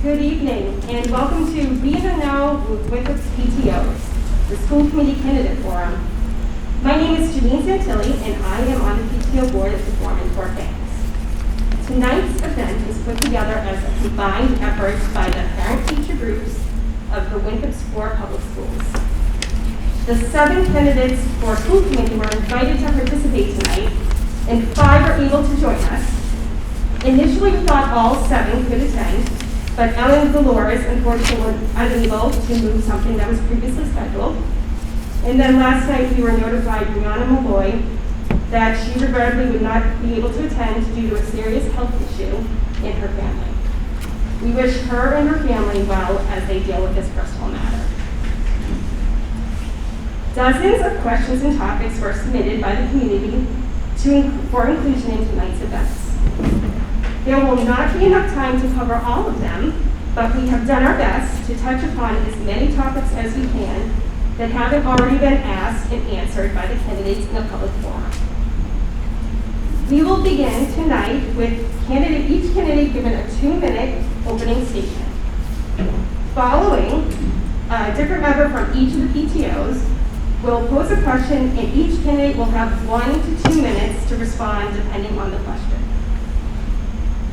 Good evening, and welcome to Be in the Know with Winthrop's PTOs, the School Committee Candidate Forum. My name is Janine Santilli, and I am on the PTO board at the Forum in Fort Banks. Tonight's event is put together as a combined effort by the parent-teacher groups of the Winthrop 4 public schools. The 7 candidates for school committee were invited to participate tonight, and 5 are able to join us. Initially, we thought all 7 could attend, but Ellen Dolores unfortunately was unable to move something that was previously scheduled. And then last night, we were notified Brianna Malloy that she regrettably would not be able to attend due to a serious health issue in her family. We wish her and her family well as they deal with this personal matter. Dozens of questions and topics were submitted by the community for inclusion in tonight's events. There will not be enough time to cover all of them, but we have done our best to touch upon as many topics as we can that haven't already been asked and answered by the candidates in the public forum. We will begin tonight with each candidate given a 2-minute opening statement. Following, a different member from each of the PTOs will pose a question, and each candidate will have 1 to 2 minutes to respond depending on the question.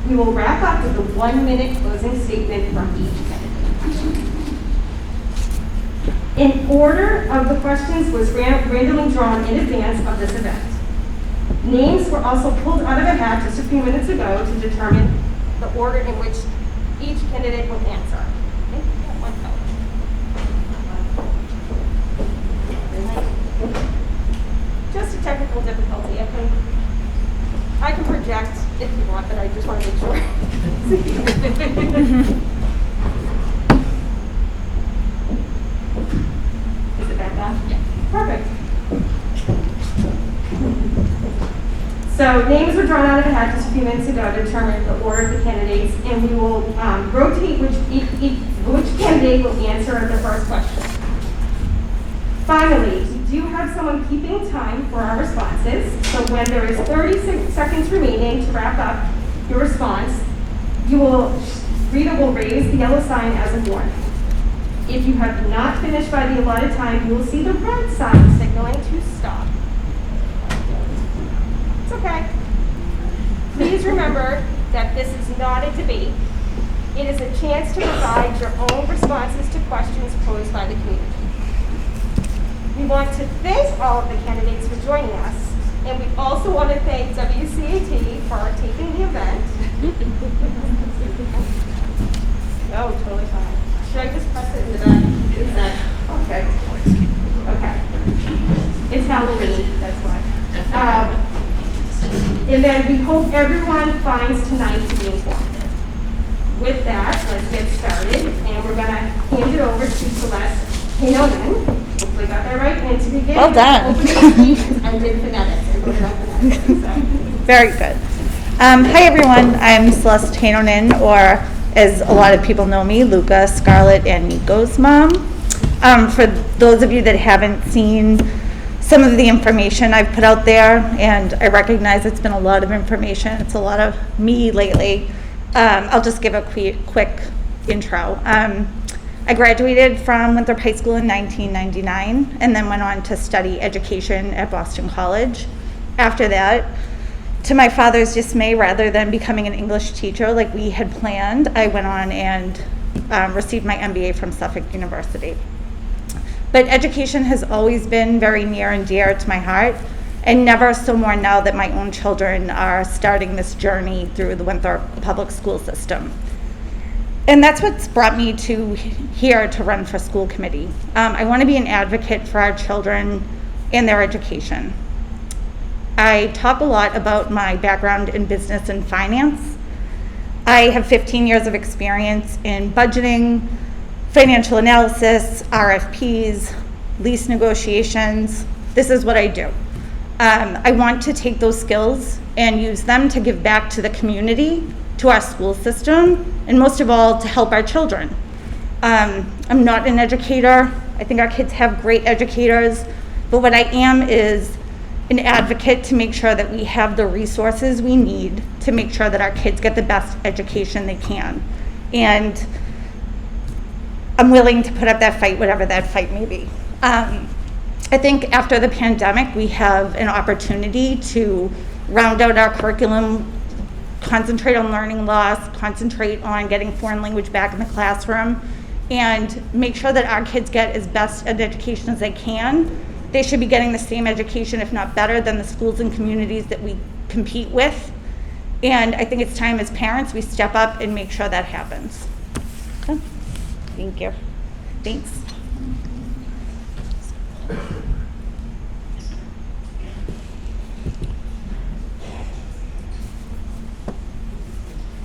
We will wrap up with a 1-minute closing statement from each candidate. An order of the questions was randomly drawn in advance of this event. Names were also pulled out of a hat just a few minutes ago to determine the order in which each candidate will answer. Just a technical difficulty. I can project if you want, but I just want to make sure. Is it back up? Yeah. Perfect. So names were drawn out of a hat just a few minutes ago to determine the order of the candidates, and we will rotate which candidate will answer the first question. Finally, we do have someone keeping time for our responses, so when there is 36 seconds remaining to wrap up your response, Rita will raise the yellow sign as a warning. If you have not finished by the allotted time, you will see the red sign signaling to stop. It's okay. Please remember that this is not a debate. It is a chance to provide your own responses to questions posed by the community. We want to thank all of the candidates for joining us, and we also want to thank WCAT for taping the event. Oh, totally fine. Should I just press it in the back? Okay. Okay. It's Halloween, that's why. And then we hope everyone finds tonight to be informative. With that, let's get started, and we're going to hand it over to Celeste Hanonen. Hopefully got that right. And to begin, well done. I did phonetics. I wrote it out phonetics. So. Very good. Hi everyone. I'm Celeste Hanonen, or as a lot of people know me, Luca, Scarlett, and Nico's mom. For those of you that haven't seen some of the information I've put out there, and I recognize it's been a lot of information. It's a lot of me lately. I'll just give a quick intro. I graduated from Winthrop High School in 1999 and then went on to study education at Boston College. After that, to my father's dismay, rather than becoming an English teacher like we had planned, I went on and received my MBA from Suffolk University. But education has always been very near and dear to my heart, and never so more now that my own children are starting this journey through the Winthrop public school system. And that's what's brought me to here to run for school committee. I want to be an advocate for our children and their education. I talk a lot about my background in business and finance. I have 15 years of experience in budgeting, financial analysis, RFPs, lease negotiations. This is what I do. I want to take those skills and use them to give back to the community, to our school system, and most of all, to help our children. I'm not an educator. I think our kids have great educators, but what I am is an advocate to make sure that we have the resources we need to make sure that our kids get the best education they can. And I'm willing to put up that fight, whatever that fight may be. I think after the pandemic, we have an opportunity to round out our curriculum, concentrate on learning loss, concentrate on getting foreign language back in the classroom, and make sure that our kids get as best an education as they can. They should be getting the same education, if not better, than the schools and communities that we compete with. And I think it's time as parents we step up and make sure that happens. Okay. Thank you. Thanks.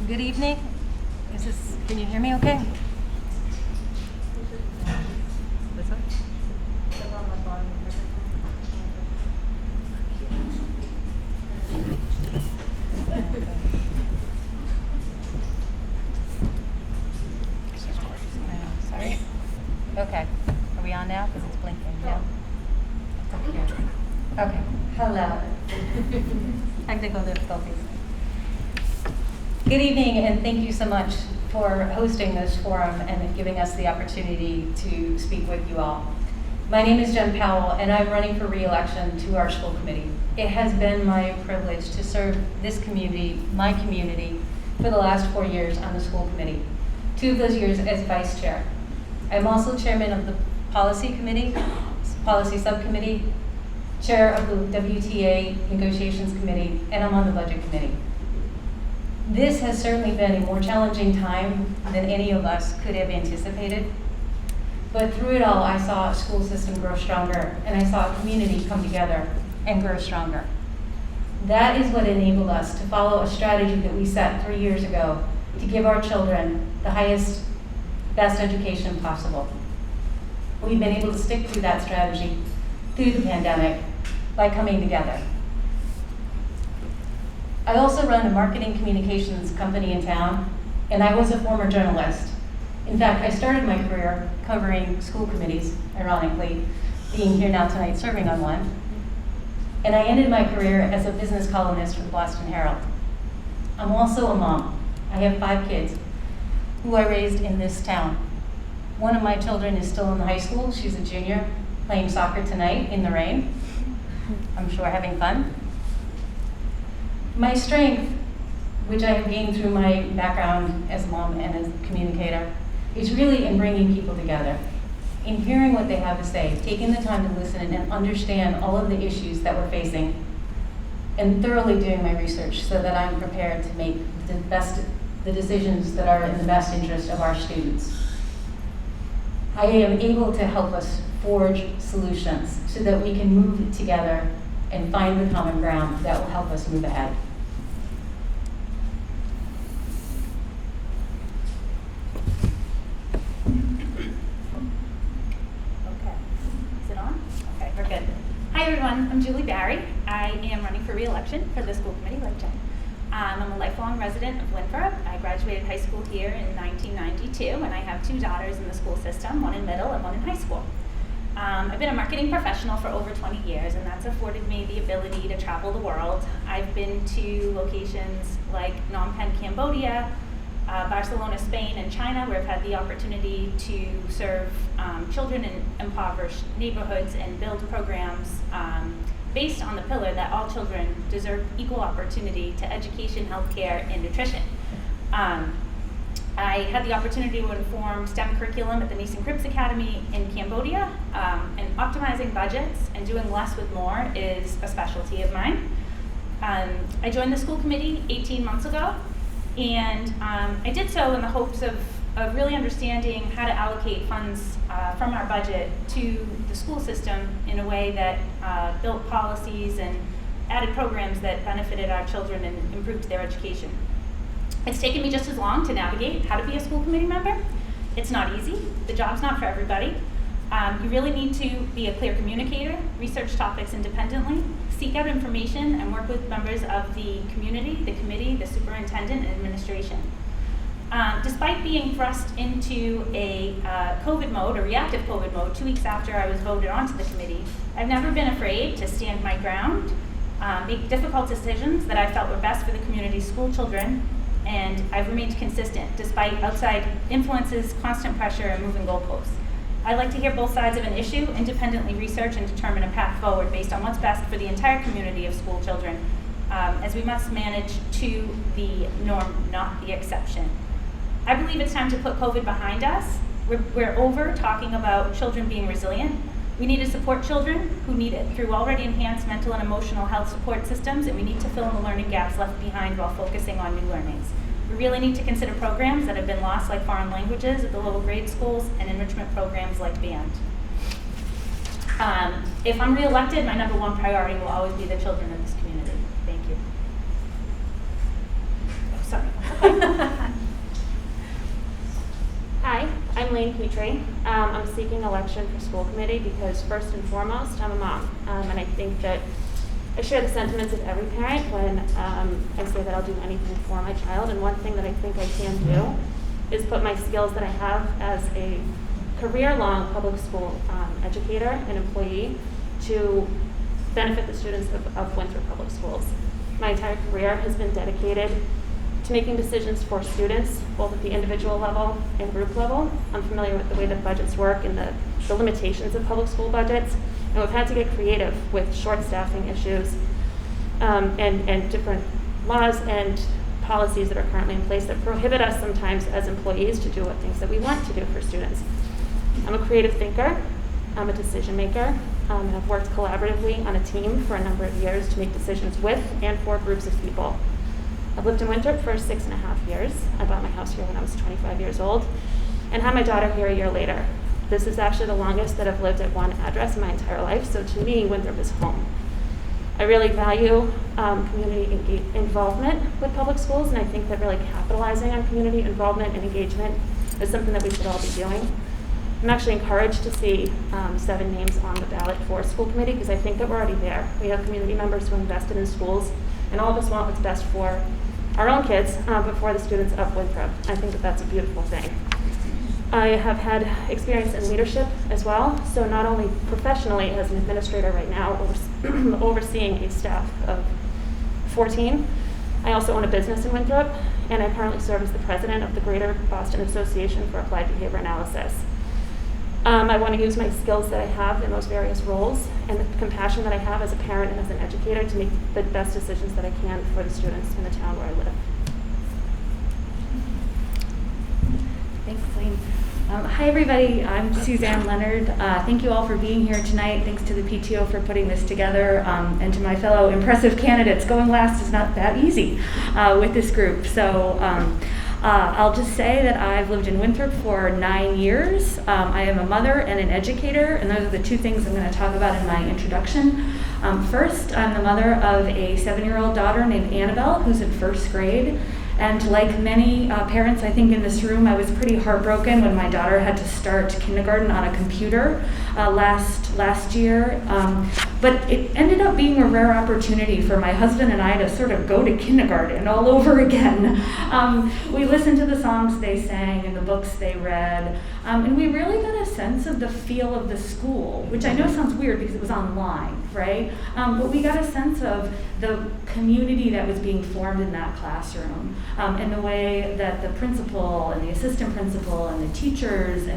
Good evening. Can you hear me okay? This one? Sorry. Okay. Are we on now? Because it's blinking. No? It's up here. Okay. Hello. Technical difficulties. Good evening, and thank you so much for hosting this forum and giving us the opportunity to speak with you all. My name is Jen Powell, and I'm running for re-election to our school committee. It has been my privilege to serve this community, my community, for the last 4 years on the school committee, 2 of those years as vice chair. I'm also chairman of the policy committee, policy subcommittee, chair of the WTA negotiations committee, and I'm on the budget committee. This has certainly been a more challenging time than any of us could have anticipated. But through it all, I saw a school system grow stronger, and I saw a community come together and grow stronger. That is what enabled us to follow a strategy that we set 3 years ago to give our children the highest, best education possible. We've been able to stick to that strategy through the pandemic by coming together. I also run a marketing communications company in town, and I was a former journalist. In fact, I started my career covering school committees, ironically, being here now tonight serving on one. And I ended my career as a business columnist for the Boston Herald. I'm also a mom. I have 5 kids who I raised in this town. One of my children is still in high school. She's a junior, playing soccer tonight in the rain. I'm sure having fun. My strength, which I have gained through my background as a mom and as a communicator, is really in bringing people together, in hearing what they have to say, taking the time to listen and understand all of the issues that we're facing, and thoroughly doing my research so that I'm prepared to make the decisions that are in the best interest of our students. I am able to help us forge solutions so that we can move together and find the common ground that will help us move ahead. Okay, is it on? Okay, we're good. Hi everyone, I'm Julie Barry. I am running for re-election for the school committee, like Jen. I'm a lifelong resident of Winthrop. I graduated high school here in 1992, and I have 2 daughters in the school system, one in middle and one in high school. I've been a marketing professional for over 20 years, and that's afforded me the ability to travel the world. I've been to locations like Phnom Penh, Cambodia, Barcelona, Spain, and China, where I've had the opportunity to serve children in impoverished neighborhoods and build programs based on the pillar that all children deserve equal opportunity to education, healthcare, and nutrition. I had the opportunity to inform STEM curriculum at the Nice and Cripps Academy in Cambodia, and optimizing budgets and doing less with more is a specialty of mine. I joined the school committee 18 months ago, and I did so in the hopes of really understanding how to allocate funds from our budget to the school system in a way that built policies and added programs that benefited our children and improved their education. It's taken me just as long to navigate how to be a school committee member. It's not easy. The job's not for everybody. You really need to be a clear communicator, research topics independently, seek out information, and work with members of the community, the committee, the superintendent, and administration. Despite being thrust into a COVID mode, or reactive COVID mode, 2 weeks after I was voted onto the committee, I've never been afraid to stand my ground, make difficult decisions that I felt were best for the community's school children, and I've remained consistent despite outside influences, constant pressure, and moving goalposts. I like to hear both sides of an issue, independently research and determine a path forward based on what's best for the entire community of school children, as we must manage to the norm, not the exception. I believe it's time to put COVID behind us. We're over talking about children being resilient. We need to support children who need it through already enhanced mental and emotional health support systems, and we need to fill in the learning gaps left behind while focusing on new learnings. We really need to consider programs that have been lost, like foreign languages at the lower grade schools, and enrichment programs like band. If I'm reelected, my number one priority will always be the children of this community. Thank you. Oh, sorry. Hi, I'm Lane Petrie. I'm seeking election for school committee because first and foremost, I'm a mom. And I think that I share the sentiments of every parent when I say that I'll do anything for my child. And one thing that I think I can do is put my skills that I have as a career-long public school educator and employee to benefit the students of Winthrop Public Schools. My entire career has been dedicated to making decisions for students, both at the individual level and group level. I'm familiar with the way that budgets work and the limitations of public school budgets. And we've had to get creative with short staffing issues and different laws and policies that are currently in place that prohibit us sometimes as employees to do what things that we want to do for students. I'm a creative thinker. I'm a decision maker. And I've worked collaboratively on a team for a number of years to make decisions with and for groups of people. I've lived in Winthrop for 6.5 years. I bought my house here when I was 25 years old and had my daughter here a year later. This is actually the longest that I've lived at one address in my entire life, so to me, Winthrop is home. I really value community involvement with public schools, and I think that really capitalizing on community involvement and engagement is something that we should all be doing. I'm actually encouraged to see 7 names on the ballot for school committee because I think that we're already there. We have community members who invested in schools, and all of us want what's best for our own kids, but for the students of Winthrop. I think that that's a beautiful thing. I have had experience in leadership as well, so not only professionally as an administrator right now, overseeing a staff of 14, I also own a business in Winthrop, and I currently serve as the president of the Greater Boston Association for Applied Behavior Analysis. I want to use my skills that I have in those various roles and the compassion that I have as a parent and as an educator to make the best decisions that I can for the students in the town where I live. Thanks, Lane. Hi, everybody. I'm Suzanne Leonard. Thank you all for being here tonight. Thanks to the PTO for putting this together, and to my fellow impressive candidates. Going last is not that easy with this group. So I'll just say that I've lived in Winthrop for 9 years. I am a mother and an educator, and those are the 2 things I'm going to talk about in my introduction. First, I'm the mother of a 7-year-old daughter named Annabelle, who's in 1st grade. And like many parents, I think in this room, I was pretty heartbroken when my daughter had to start kindergarten on a computer last year. But it ended up being a rare opportunity for my husband and I to sort of go to kindergarten all over again. We listened to the songs they sang and the books they read, and we really got a sense of the feel of the school, which I know sounds weird because it was online, right? But we got a sense of the community that was being formed in that classroom, and the way that the principal and the assistant principal and the teachers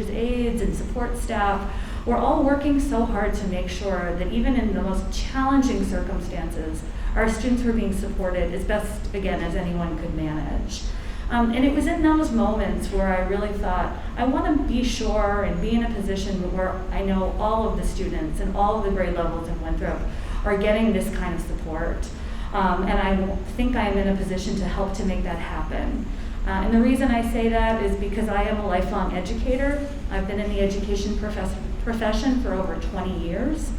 aides and support staff were all working so hard to make sure that even in the most challenging circumstances, our students were being supported as best, again, as anyone could manage. And it was in those moments where I really thought, I want to be sure and be in a position where I know all of the students and all of the grade levels in Winthrop are getting this kind of support. And I think I am in a position to help to make that happen. And the reason I say that is because I am a lifelong educator. I've been in the education profession for over 20 years.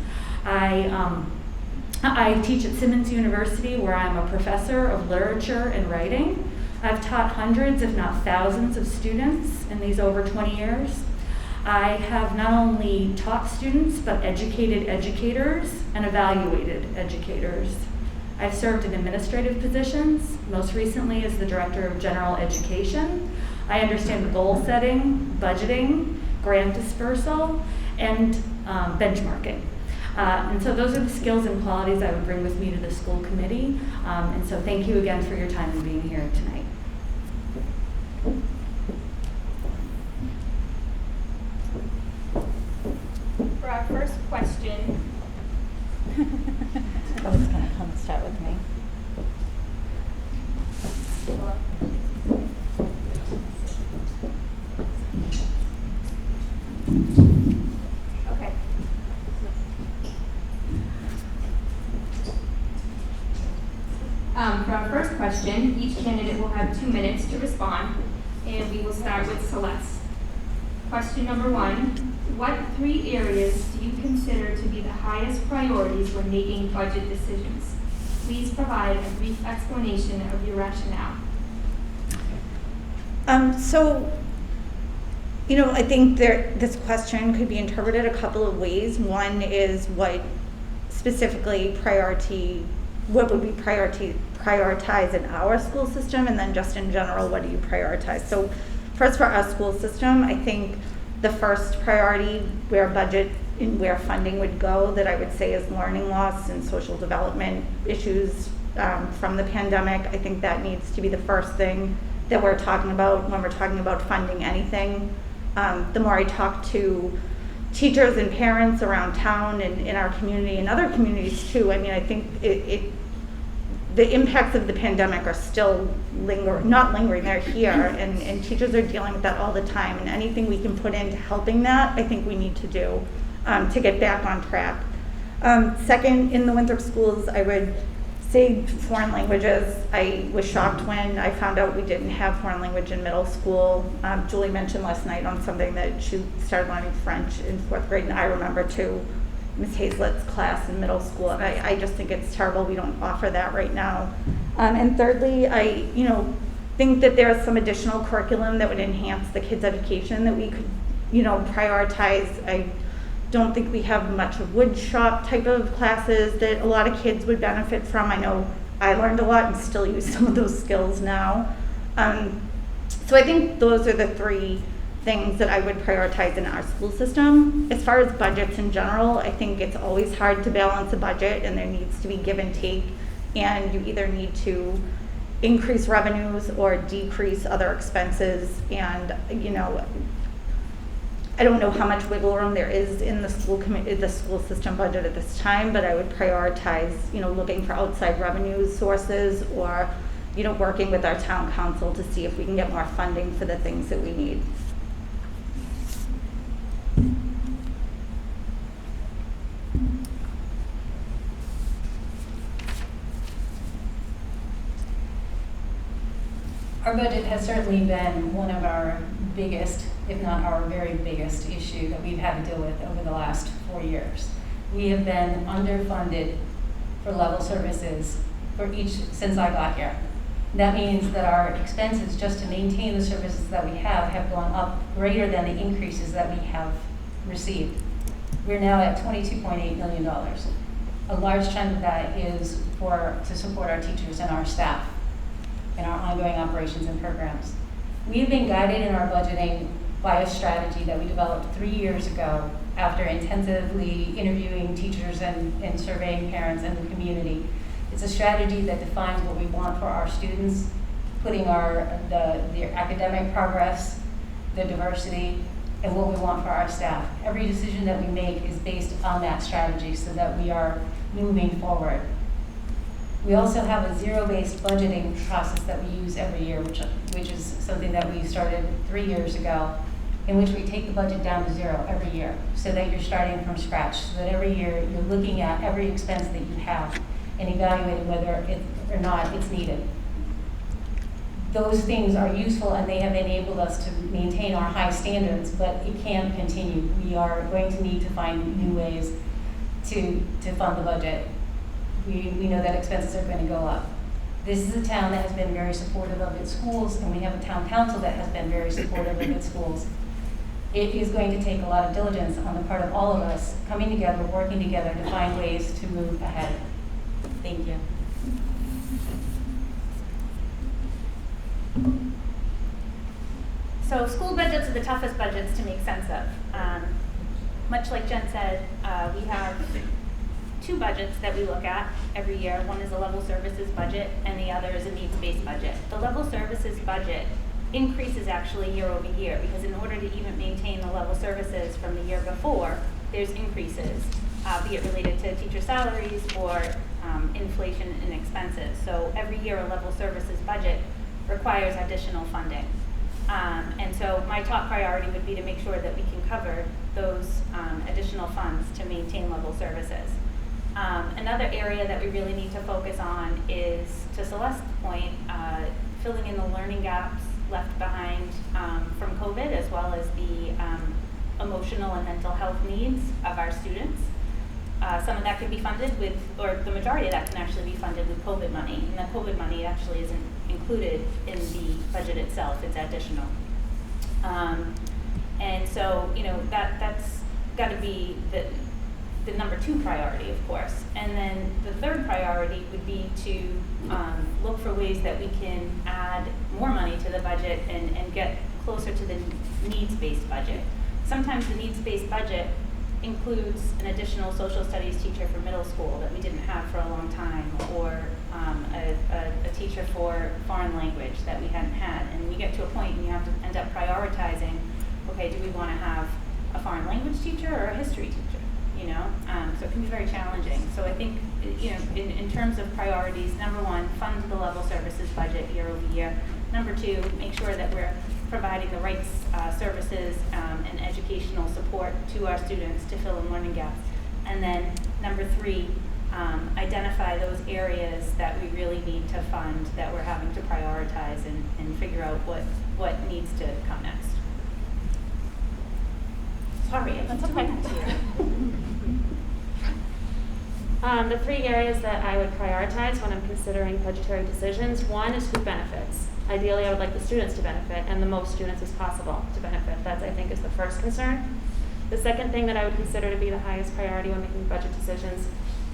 I teach at Simmons University, where I'm a professor of literature and writing. I've taught hundreds, if not thousands, of students in these over 20 years. I have not only taught students, but educated educators and evaluated educators. I've served in administrative positions, most recently as the Director of General Education. I understand goal setting, budgeting, grant dispersal, and benchmarking. And so those are the skills and qualities I would bring with me to the school committee. And so thank you again for your time and being here tonight. first question. Oh, it's gonna come start with me. Okay. For our first question, each candidate will have 2 minutes to respond, and we will start with Celeste. Question number 1, what 3 areas do you consider to be the highest priorities when making budget decisions? Please provide a brief explanation of your rationale. So, I think this question could be interpreted a couple of ways. One is what specifically what would we prioritize in our school system, and then just in general, what do you prioritize? So first, for our school system, I think the first priority where budget and where funding would go that I would say is learning loss and social development issues from the pandemic. I think that needs to be the first thing that we're talking about when we're talking about funding anything. The more I talk to teachers and parents around town and in our community and other communities too, I think the impacts of the pandemic are still not lingering, they're here, and teachers are dealing with that all the time, and anything we can put into helping that, I think we need to do to get back on track. Second, in the Winthrop schools, I would say foreign languages. I was shocked when I found out we didn't have foreign language in middle school. Julie mentioned last night on something that she started learning French in 4th grade, and I remember too, Ms. Hazlett's class in middle school, and I just think it's terrible we don't offer that right now. And thirdly, I think that there's some additional curriculum that would enhance the kids' education that we could prioritize. I don't think we have much of wood shop type of classes that a lot of kids would benefit from. I know I learned a lot and still use some of those skills now. So I think those are the 3 things that I would prioritize in our school system. As far as budgets in general, I think it's always hard to balance a budget, and there needs to be give and take, and you either need to increase revenues or decrease other expenses. And I don't know how much wiggle room there is in the school system budget at this time, but I would prioritize looking for outside revenue sources, or working with our town council to see if we can get more funding for the things that we need. Our budget has certainly been one of our biggest, if not our very biggest issue that we've had to deal with over the last 4 years. We have been underfunded for level services since I got here. That means that our expenses just to maintain the services that we have gone up greater than the increases that we have received. We're now at $22.8 million. A large chunk of that is to support our teachers and our staff and our ongoing operations and programs. We have been guided in our budgeting by a strategy that we developed 3 years ago after intensively interviewing teachers and surveying parents and the community. It's a strategy that defines what we want for our students, putting their academic progress, the diversity, and what we want for our staff. Every decision that we make is based on that strategy so that we are moving forward. We also have a zero-based budgeting process that we use every year, which is something that we started 3 years ago, in which we take the budget down to 0 every year, so that you're starting from scratch, so that every year you're looking at every expense that you have and evaluating whether or not it's needed. Those things are useful, and they have enabled us to maintain our high standards, but it can't continue. We are going to need to find new ways to fund the budget. We know that expenses are going to go up. This is a town that has been very supportive of its schools, and we have a town council that has been very supportive of its schools. It is going to take a lot of diligence on the part of all of us coming together, working together to find ways to move ahead. Thank you. So school budgets are the toughest budgets to make sense of. Much like Jen said, we have 2 budgets that we look at every year. One is a level services budget, and the other is a needs-based budget. The level services budget increases actually year over year, because in order to even maintain the level services from the year before, there's increases, be it related to teacher salaries or inflation in expenses. So every year a level services budget requires additional funding. And so my top priority would be to make sure that we can cover those additional funds to maintain level services. Another area that we really need to focus on is, to Celeste's point, filling in the learning gaps left behind from COVID, as well as the emotional and mental health needs of our students. Some of that can be funded with, or the majority of that can actually be funded with COVID money, and the COVID money actually isn't included in the budget itself, it's additional. And so, you know, that's got to be the number 2 priority, of course. And then the third priority would be to look for ways that we can add more money to the budget and get closer to the needs-based budget. Sometimes the needs-based budget includes an additional social studies teacher for middle school that we didn't have for a long time, or a teacher for foreign language that we hadn't had. And you get to a point and you have to end up prioritizing, okay, do we want to have a foreign language teacher or a history teacher? You know, so it can be very challenging. So I think, you know, in terms of priorities, number 1, fund the level services budget year over year. Number 2, make sure that we're providing the right services and educational support to our students to fill in learning gaps. And then number 3, identify those areas that we really need to fund, that we're having to prioritize and figure out what needs to come next. Sorry, That's okay. The 3 areas that I would prioritize when I'm considering budgetary decisions, 1 is who benefits. Ideally, I would like the students to benefit, and the most students as possible to benefit. That, I think, is the first concern. The second thing that I would consider to be the highest priority when making budget decisions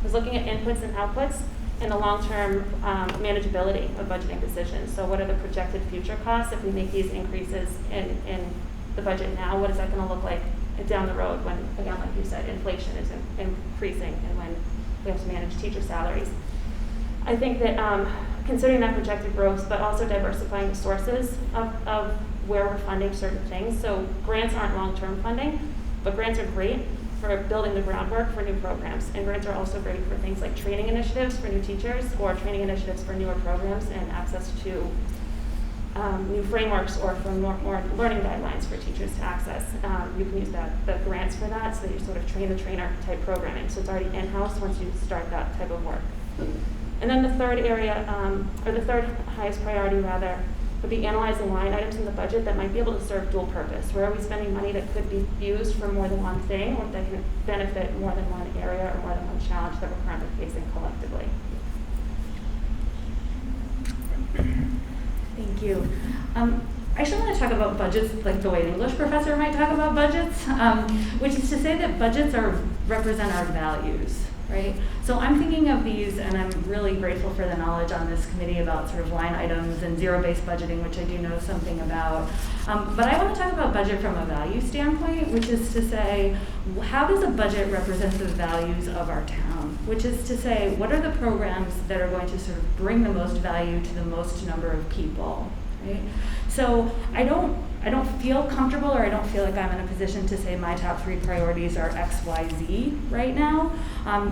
is looking at inputs and outputs and the long-term manageability of budgeting decisions. So what are the projected future costs if we make these increases in the budget now? What is that going to look like down the road when, again, like you said, inflation is increasing and when we have to manage teacher salaries? I think that considering that projected growth, but also diversifying the sources of where we're funding certain things. So grants aren't long-term funding, but grants are great for building the groundwork for new programs. And grants are also great for things like training initiatives for new teachers, or training initiatives for newer programs and access to new frameworks, or for more learning guidelines for teachers to access. You can use the grants for that, so that you sort of train the trainer type programming. So it's already in-house once you start that type of work. And then the third area, or the third highest priority rather, would be analyzing line items in the budget that might be able to serve dual purpose. Where are we spending money that could be used for more than one thing, or that can benefit more than one area or more than one challenge that we're currently facing collectively? Thank you. I actually want to talk about budgets like the way an English professor might talk about budgets, which is to say that budgets represent our values, right? So I'm thinking of these, and I'm really grateful for the knowledge on this committee about sort of line items and zero-based budgeting, which I do know something about. But I want to talk about budget from a value standpoint, which is to say, how does a budget represent the values of our town? Which is to say, what are the programs that are going to sort of bring the most value to the most number of people, right? So I don't feel comfortable, or I don't feel like I'm in a position to say my top 3 priorities are X, Y, Z right now,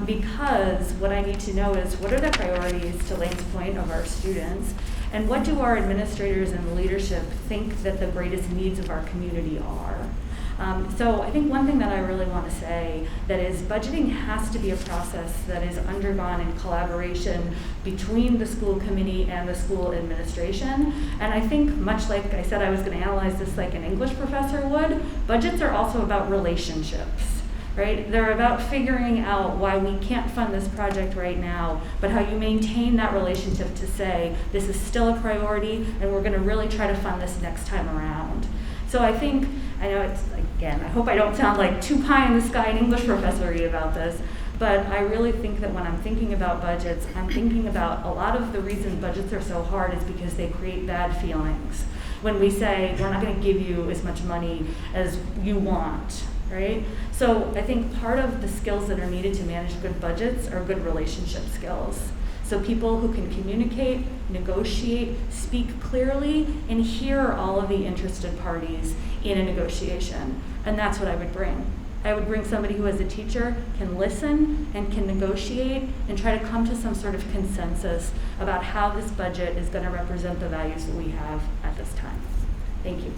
because what I need to know is what are the priorities, to Lane's point, of our students, and what do our administrators and leadership think that the greatest needs of our community are. So I think one thing that I really want to say that is budgeting has to be a process that is undergone in collaboration between the school committee and the school administration. And I think, much like I said I was going to analyze this like an English professor would, budgets are also about relationships. Right? They're about figuring out why we can't fund this project right now, but how you maintain that relationship to say, this is still a priority, and we're going to really try to fund this next time around. So I think, I know it's, again, I hope I don't sound like too pie in the sky and English professor-y about this, but I really think that when I'm thinking about budgets, I'm thinking about a lot of the reason budgets are so hard is because they create bad feelings. When we say, we're not going to give you as much money as you want, right? So I think part of the skills that are needed to manage good budgets are good relationship skills. So people who can communicate, negotiate, speak clearly, and hear all of the interested parties in a negotiation. And that's what I would bring I would bring somebody who, as a teacher, can listen and can negotiate and try to come to some sort of consensus about how this budget is going to represent the values that we have at this time. Thank you.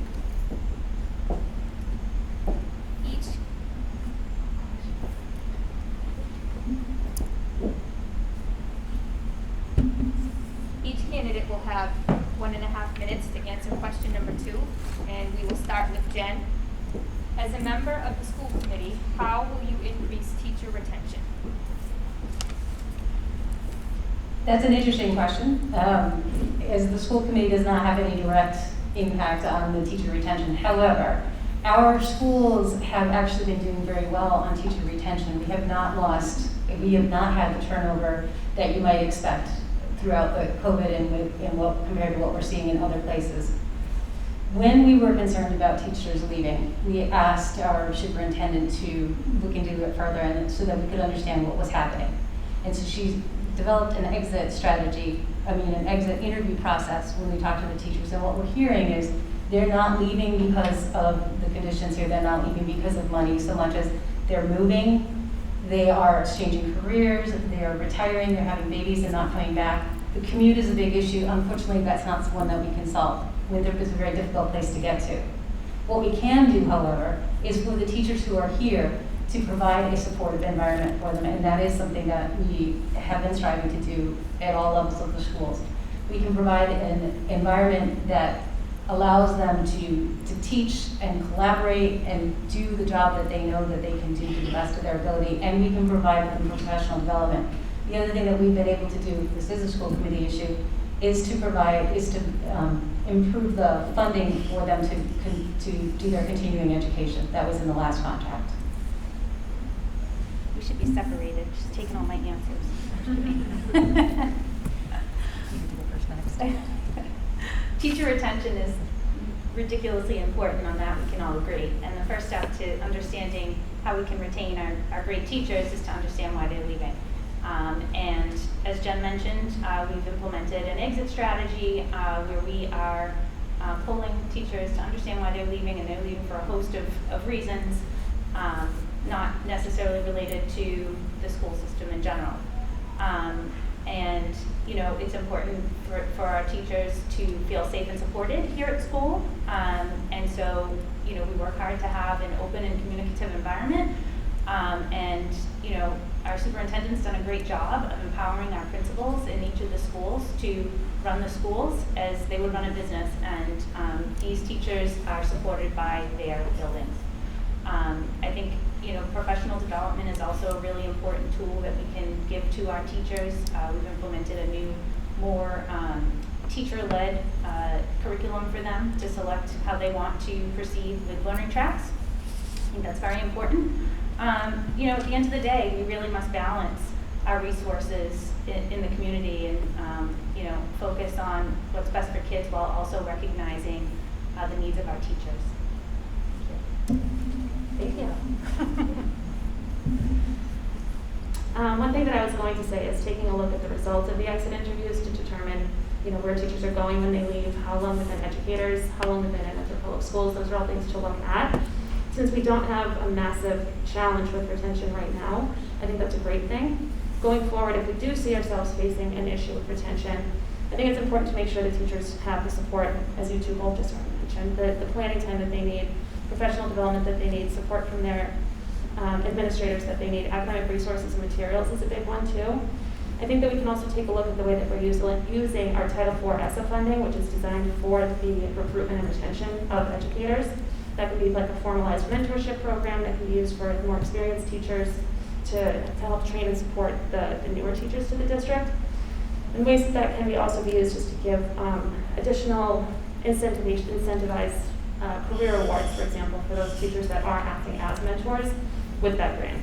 Each candidate will have 1.5 minutes to answer question number 2, and we will start with Jen. As a member of the school committee, how will you increase teacher retention? That's an interesting question. As the school committee does not have any direct impact on the teacher retention. However, our schools have actually been doing very well on teacher retention. We have not had the turnover that you might expect throughout the COVID and compared to what we're seeing in other places. When we were concerned about teachers leaving, we asked our superintendent to look into it further and so that we could understand what was happening. And so she developed an exit interview process when we talked to the teachers. And what we're hearing is they're not leaving because of the conditions here. They're not leaving because of money so much as they're moving. They are exchanging careers. They're retiring. They're having babies and not coming back. The commute is a big issue. Unfortunately, that's not one that we can solve. Winthrop is a very difficult place to get to. What we can do, however, is for the teachers who are here to provide a supportive environment for them, and that is something that we have been striving to do at all levels of the schools. We can provide an environment that allows them to teach and collaborate and do the job that they know that they can do to the best of their ability, and we can provide them professional development. The other thing that we've been able to do, this is a school committee issue, is to improve the funding for them to do their continuing education. That was in the last contract. We should be separated. She's taking all my answers. Teacher retention is ridiculously important. On that we can all agree. And the first step to understanding how we can retain our great teachers is to understand why they're leaving. And as Jen mentioned, we've implemented an exit strategy where we are pulling teachers to understand why they're leaving, and they're leaving for a host of reasons, not necessarily related to the school system in general. And it's important for our teachers to feel safe and supported here at school. And so, we work hard to have an open and communicative environment. And our superintendent's done a great job of empowering our principals in each of the schools to run the schools as they would run a business. And these teachers are supported by their buildings. I think professional development is also a really important tool that we can give to our teachers. We've implemented a new, more teacher-led curriculum for them to select how they want to proceed with learning tracks. I think that's very important. At the end of the day, we really must balance our resources in the community and focus on what's best for kids while also recognizing the needs of our teachers. Thank you. One thing that I was going to say is taking a look at the results of the exit interviews to determine, where teachers are going when they leave, how long they've been educators, how long they've been in Winthrop Public Schools. Those are all things to look at. Since we don't have a massive challenge with retention right now, I think that's a great thing. Going forward, if we do see ourselves facing an issue with retention, I think it's important to make sure the teachers have the support, as you two both just mentioned, the planning time that they need, professional development that they need, support from their administrators that they need, academic resources and materials is a big one too. I think that we can also take a look at the way that we're using our Title IV ESSA funding, which is designed for the recruitment and retention of educators. That could be like a formalized mentorship program that can be used for more experienced teachers to help train and support the newer teachers to the district. And ways that can also be used just to give additional incentivized career awards, for example, for those teachers that are acting as mentors with that grant.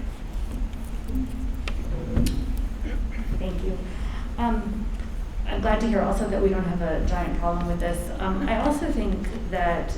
Thank you. I'm glad to hear also that we don't have a giant problem with this. I also think that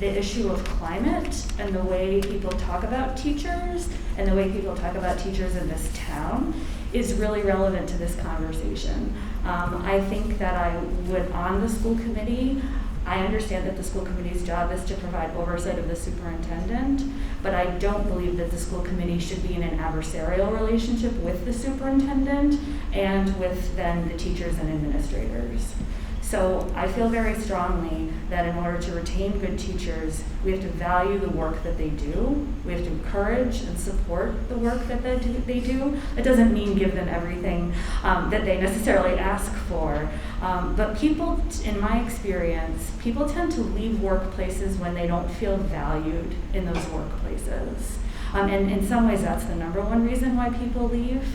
the issue of climate and the way people talk about teachers and the way people talk about teachers in this town is really relevant to this conversation. I think that I would, on the school committee, I understand that the school committee's job is to provide oversight of the superintendent, but I don't believe that the school committee should be in an adversarial relationship with the superintendent and with then the teachers and administrators. So I feel very strongly that in order to retain good teachers, we have to value the work that they do. We have to encourage and support the work that they do. It doesn't mean give them everything that they necessarily ask for. But people, in my experience, people tend to leave workplaces when they don't feel valued in those workplaces. And in some ways, that's the number one reason why people leave.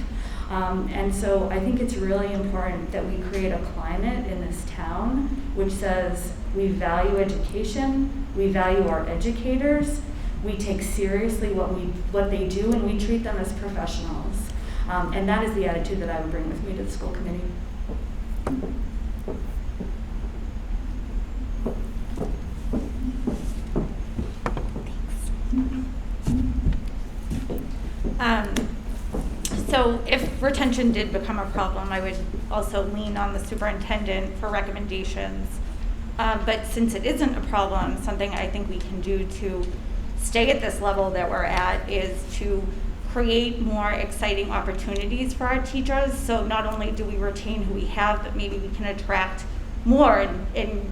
And so I think it's really important that we create a climate in this town which says we value education, we value our educators, we take seriously what they do, and we treat them as professionals. And that is the attitude that I would bring with me to the school committee. So if retention did become a problem, I would also lean on the superintendent for recommendations. But since it isn't a problem, something I think we can do to stay at this level that we're at is to create more exciting opportunities for our teachers. So not only do we retain who we have, but maybe we can attract more and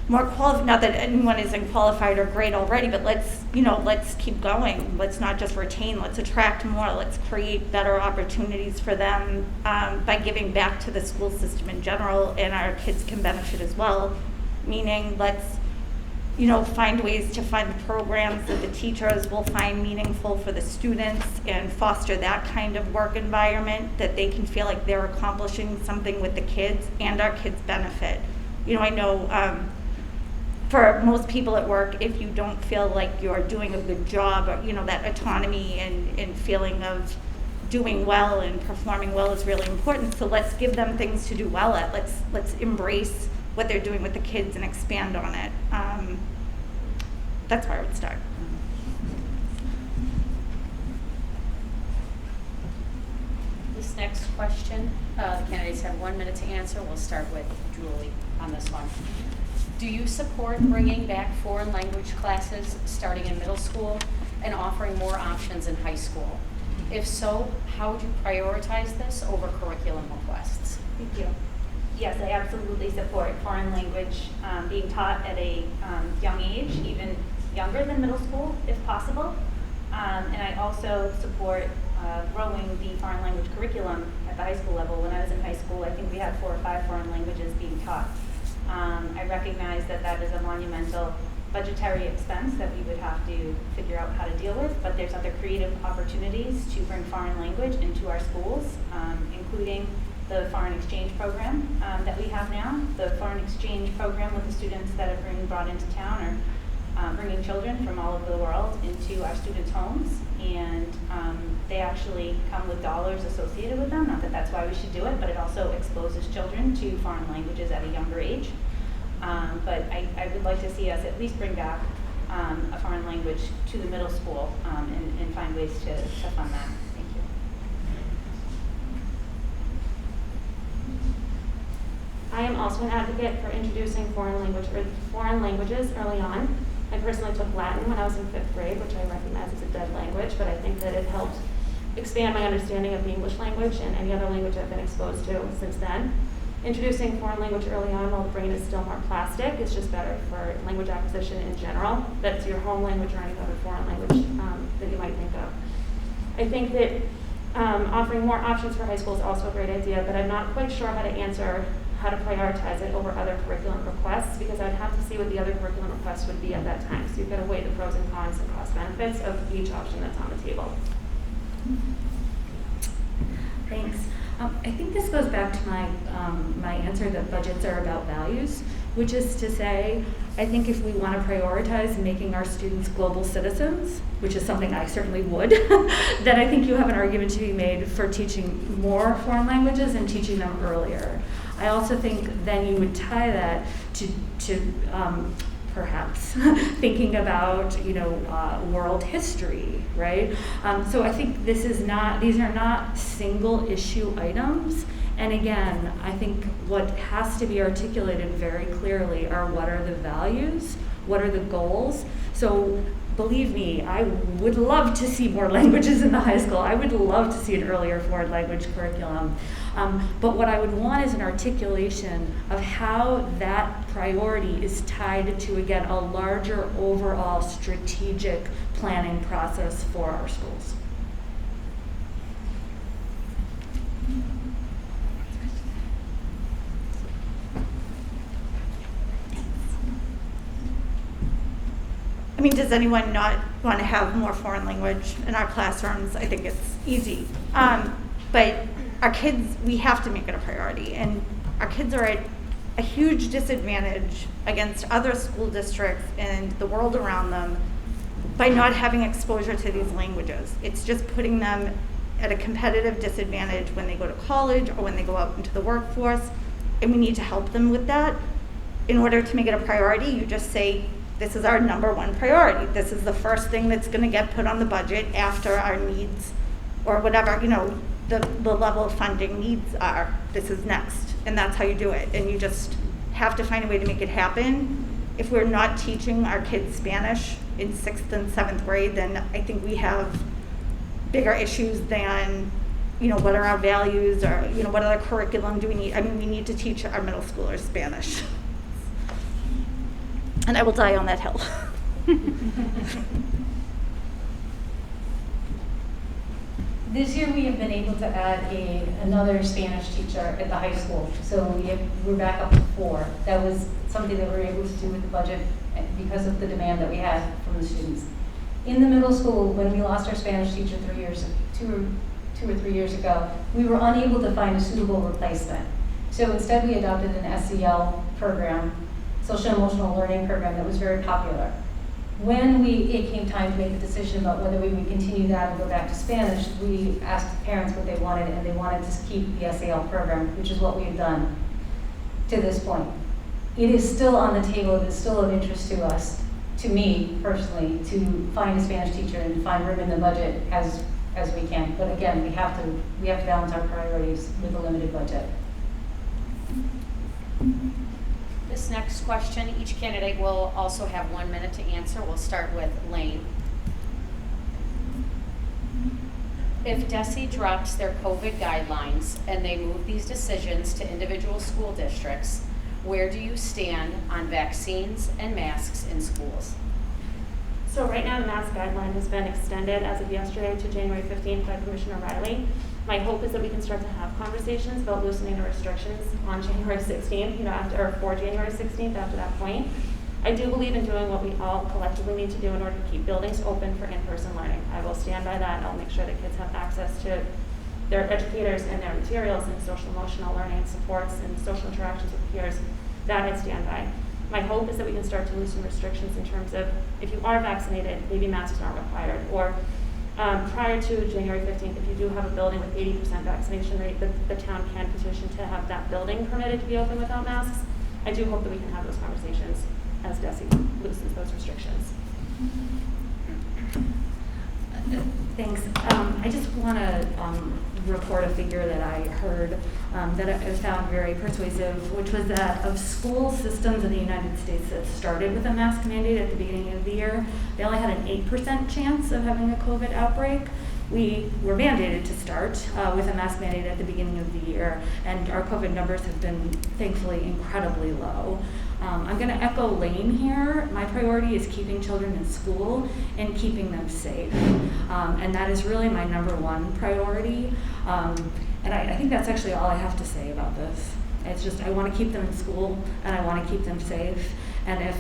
more qualified. Not that anyone isn't qualified or great already, but let's keep going. Let's not just retain. Let's attract more. Let's create better opportunities for them by giving back to the school system in general, and our kids can benefit as well. Meaning, let's find ways to fund programs that the teachers will find meaningful for the students and foster that kind of work environment that they can feel like they're accomplishing something with the kids and our kids benefit. I know for most people at work, if you don't feel like you're doing a good job, or that autonomy and feeling of doing well and performing well is really important. So let's give them things to do well at. Let's embrace what they're doing with the kids and expand on it. That's where I would start. This next question, the candidates have 1 minute to answer. We'll start with Julie on this one. Do you support bringing back foreign language classes starting in middle school and offering more options in high school? If so, how would you prioritize this over curriculum requests? Thank you. Yes, I absolutely support foreign language being taught at a young age, even younger than middle school, if possible. And I also support growing the foreign language curriculum at the high school level. When I was in high school, I think we had 4 or 5 foreign languages being taught. I recognize that that is a monumental budgetary expense that we would have to figure out how to deal with, but there's other creative opportunities to bring foreign language into our schools, including the foreign exchange program that we have now. The foreign exchange program with the students that are being brought into town are bringing children from all over the world into our students' homes, and they actually come with dollars associated with them. Not that that's why we should do it, but it also exposes children to foreign languages at a younger age. But I would like to see us at least bring back a foreign language to the middle school and find ways to fund that. Thank you. I am also an advocate for introducing foreign languages early on. I personally took Latin when I was in 5th grade, which I recognize as a dead language, but I think that it helped expand my understanding of the English language and any other language I've been exposed to since then. Introducing foreign language early on while the brain is still more plastic is just better for language acquisition in general. That's your home language or any other foreign language that you might think of. I think that offering more options for high school is also a great idea, but I'm not quite sure how to prioritize it over other curriculum requests, because I'd have to see what the other curriculum requests would be at that time. So you've got to weigh the pros and cons and cost benefits of each option that's on the table. Thanks. I think this goes back to my answer that budgets are about values, which is to say, I think if we want to prioritize making our students global citizens, which is something I certainly would, then I think you have an argument to be made for teaching more foreign languages and teaching them earlier. I also think then you would tie that to perhaps thinking about, world history, right? So I think these are not single issue items. And again, I think what has to be articulated very clearly are what are the values, what are the goals. So believe me, I would love to see more languages in the high school. I would love to see an earlier foreign language curriculum. But what I would want is an articulation of how that priority is tied to, again, a larger overall strategic planning process for our schools. I mean, does anyone not want to have more foreign language in our classrooms? I think it's easy. But our kids, we have to make it a priority. And our kids are at a huge disadvantage against other school districts and the world around them by not having exposure to these languages. It's just putting them at a competitive disadvantage when they go to college or when they go out into the workforce. And we need to help them with that. In order to make it a priority, you just say, this is our number one priority. This is the first thing that's going to get put on the budget after our needs or whatever, the level of funding needs are. This is next. And that's how you do it. And you just have to find a way to make it happen. If we're not teaching our kids Spanish in 6th and 7th grade, then I think we have bigger issues than, what are our values or, what other curriculum do we need? I mean, we need to teach our middle schoolers Spanish. And I will die on that hill. This year we have been able to add another Spanish teacher at the high school. So we're back up to 4. That was something that we were able to do with the budget because of the demand that we had from the students. In the middle school, when we lost our Spanish teacher 2 or 3 years ago, we were unable to find a suitable replacement. So instead we adopted an SEL program, social emotional learning program, that was very popular. When it came time to make a decision about whether we would continue that and go back to Spanish, we asked the parents what they wanted, and they wanted to keep the SEL program, which is what we have done to this point. It is still on the table. It is still of interest to us, to me personally, to find a Spanish teacher and find room in the budget as we can. But again, we have to balance our priorities with a limited budget. This next question, each candidate will also have 1 minute to answer. We'll start with Lane. If DESE drops their COVID guidelines and they move these decisions to individual school districts, where do you stand on vaccines and masks in schools? So right now, the mask guideline has been extended as of yesterday to January 15th by Commissioner Riley. My hope is that we can start to have conversations about loosening the restrictions on January 16th, for January 16th after that point. I do believe in doing what we all collectively need to do in order to keep buildings open for in-person learning. I will stand by that. I'll make sure that kids have access to their educators and their materials and social emotional learning and supports and social interactions with peers. That I stand by. My hope is that we can start to loosen restrictions in terms of if you are vaccinated, maybe masks aren't required, or prior to January 15th, if you do have a building with 80% vaccination rate, the town can petition to have that building permitted to be open without masks. I do hope that we can have those conversations as DESE loosens those restrictions. Thanks. I just want to report a figure that I heard that I found very persuasive, which was that of school systems in the United States that started with a mask mandate at the beginning of the year, they only had an 8% chance of having a COVID outbreak. We were mandated to start with a mask mandate at the beginning of the year, and our COVID numbers have been thankfully incredibly low. I'm going to echo Lane here. My priority is keeping children in school and keeping them safe. And that is really my number one priority. And I think that's actually all I have to say about this. It's just I want to keep them in school and I want to keep them safe. And if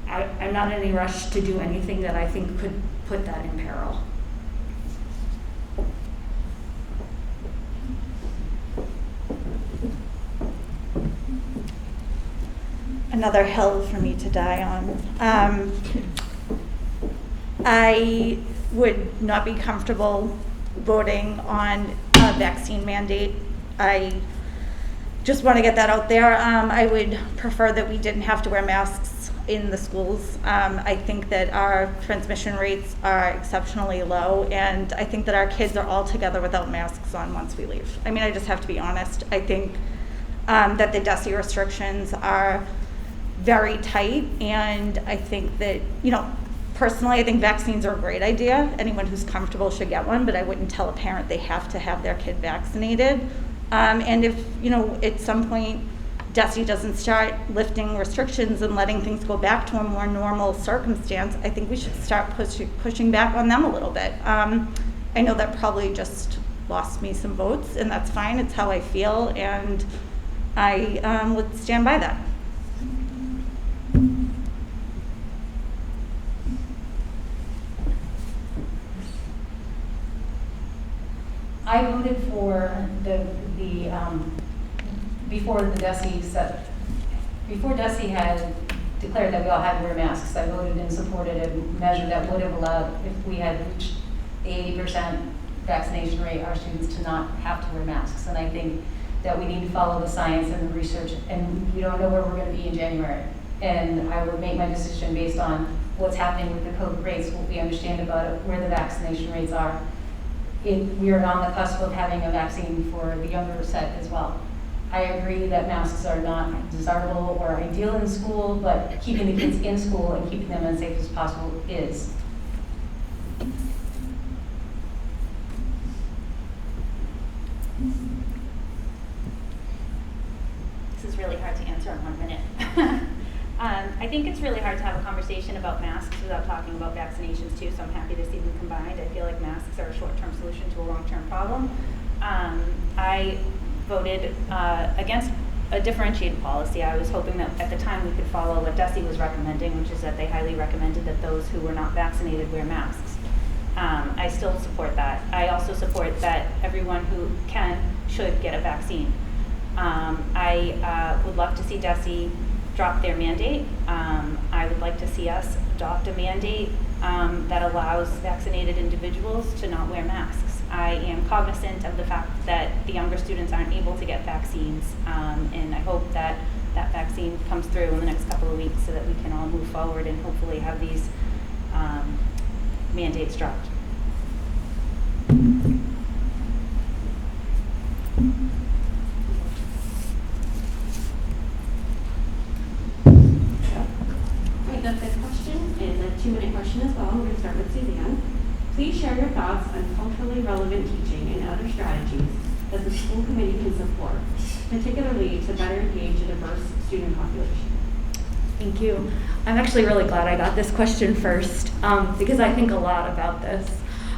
I'm not in any rush to do anything that I think could put that in peril. Another hill for me to die on. I would not be comfortable voting on a vaccine mandate. I just want to get that out there. I would prefer that we didn't have to wear masks in the schools. I think that our transmission rates are exceptionally low, and I think that our kids are all together without masks on once we leave. I mean, I just have to be honest. I think that the DESE restrictions are very tight, and I think that, personally, I think vaccines are a great idea. Anyone who's comfortable should get one, but I wouldn't tell a parent they have to have their kid vaccinated. And if, at some point, DESE doesn't start lifting restrictions and letting things go back to a more normal circumstance, I think we should start pushing back on them a little bit. I know that probably just lost me some votes, and that's fine. It's how I feel, and I would stand by that. I voted for before DESE had declared that we all had to wear masks. I voted and supported a measure that would have allowed, if we had reached the 80% vaccination rate, our students to not have to wear masks. And I think that we need to follow the science and the research, and we don't know where we're going to be in January. And I will make my decision based on what's happening with the COVID rates, what we understand about it, where the vaccination rates are. We are on the cusp of having a vaccine for the younger set as well. I agree that masks are not desirable or ideal in school, but keeping the kids in school and keeping them as safe as possible is. This is really hard to answer in 1 minute. I think it's really hard to have a conversation about masks without talking about vaccinations too, so I'm happy to see them combined. I feel like masks are a short-term solution to a long-term problem. I voted against a differentiated policy. I was hoping that at the time we could follow what DESE was recommending, which is that they highly recommended that those who were not vaccinated wear masks. I still support that. I also support that everyone who can should get a vaccine. I would love to see DESE drop their mandate. I would like to see us adopt a mandate that allows vaccinated individuals to not wear masks. I am cognizant of the fact that the younger students aren't able to get vaccines, and I hope that that vaccine comes through in the next couple of weeks so that we can all move forward and hopefully have these mandates dropped. The fifth question is a 2-minute question as well. We're going to start with Suzanne. Please share your thoughts on culturally relevant teaching and other strategies that the school committee can support, particularly to better engage a diverse student population. Thank you. I'm actually really glad I got this question first because I think a lot about this.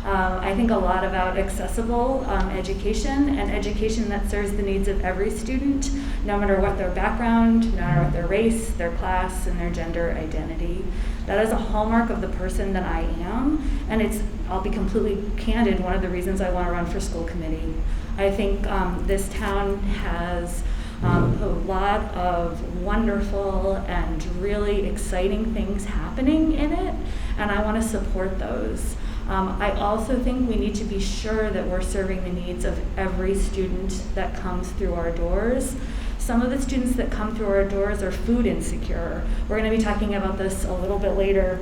I think a lot about accessible education and education that serves the needs of every student, no matter what their background, no matter what their race, their class, and their gender identity. That is a hallmark of the person that I am, and I'll be completely candid, one of the reasons I want to run for school committee. I think this town has a lot of wonderful and really exciting things happening in it, and I want to support those. I also think we need to be sure that we're serving the needs of every student that comes through our doors. Some of the students that come through our doors are food insecure. We're going to be talking about this a little bit later,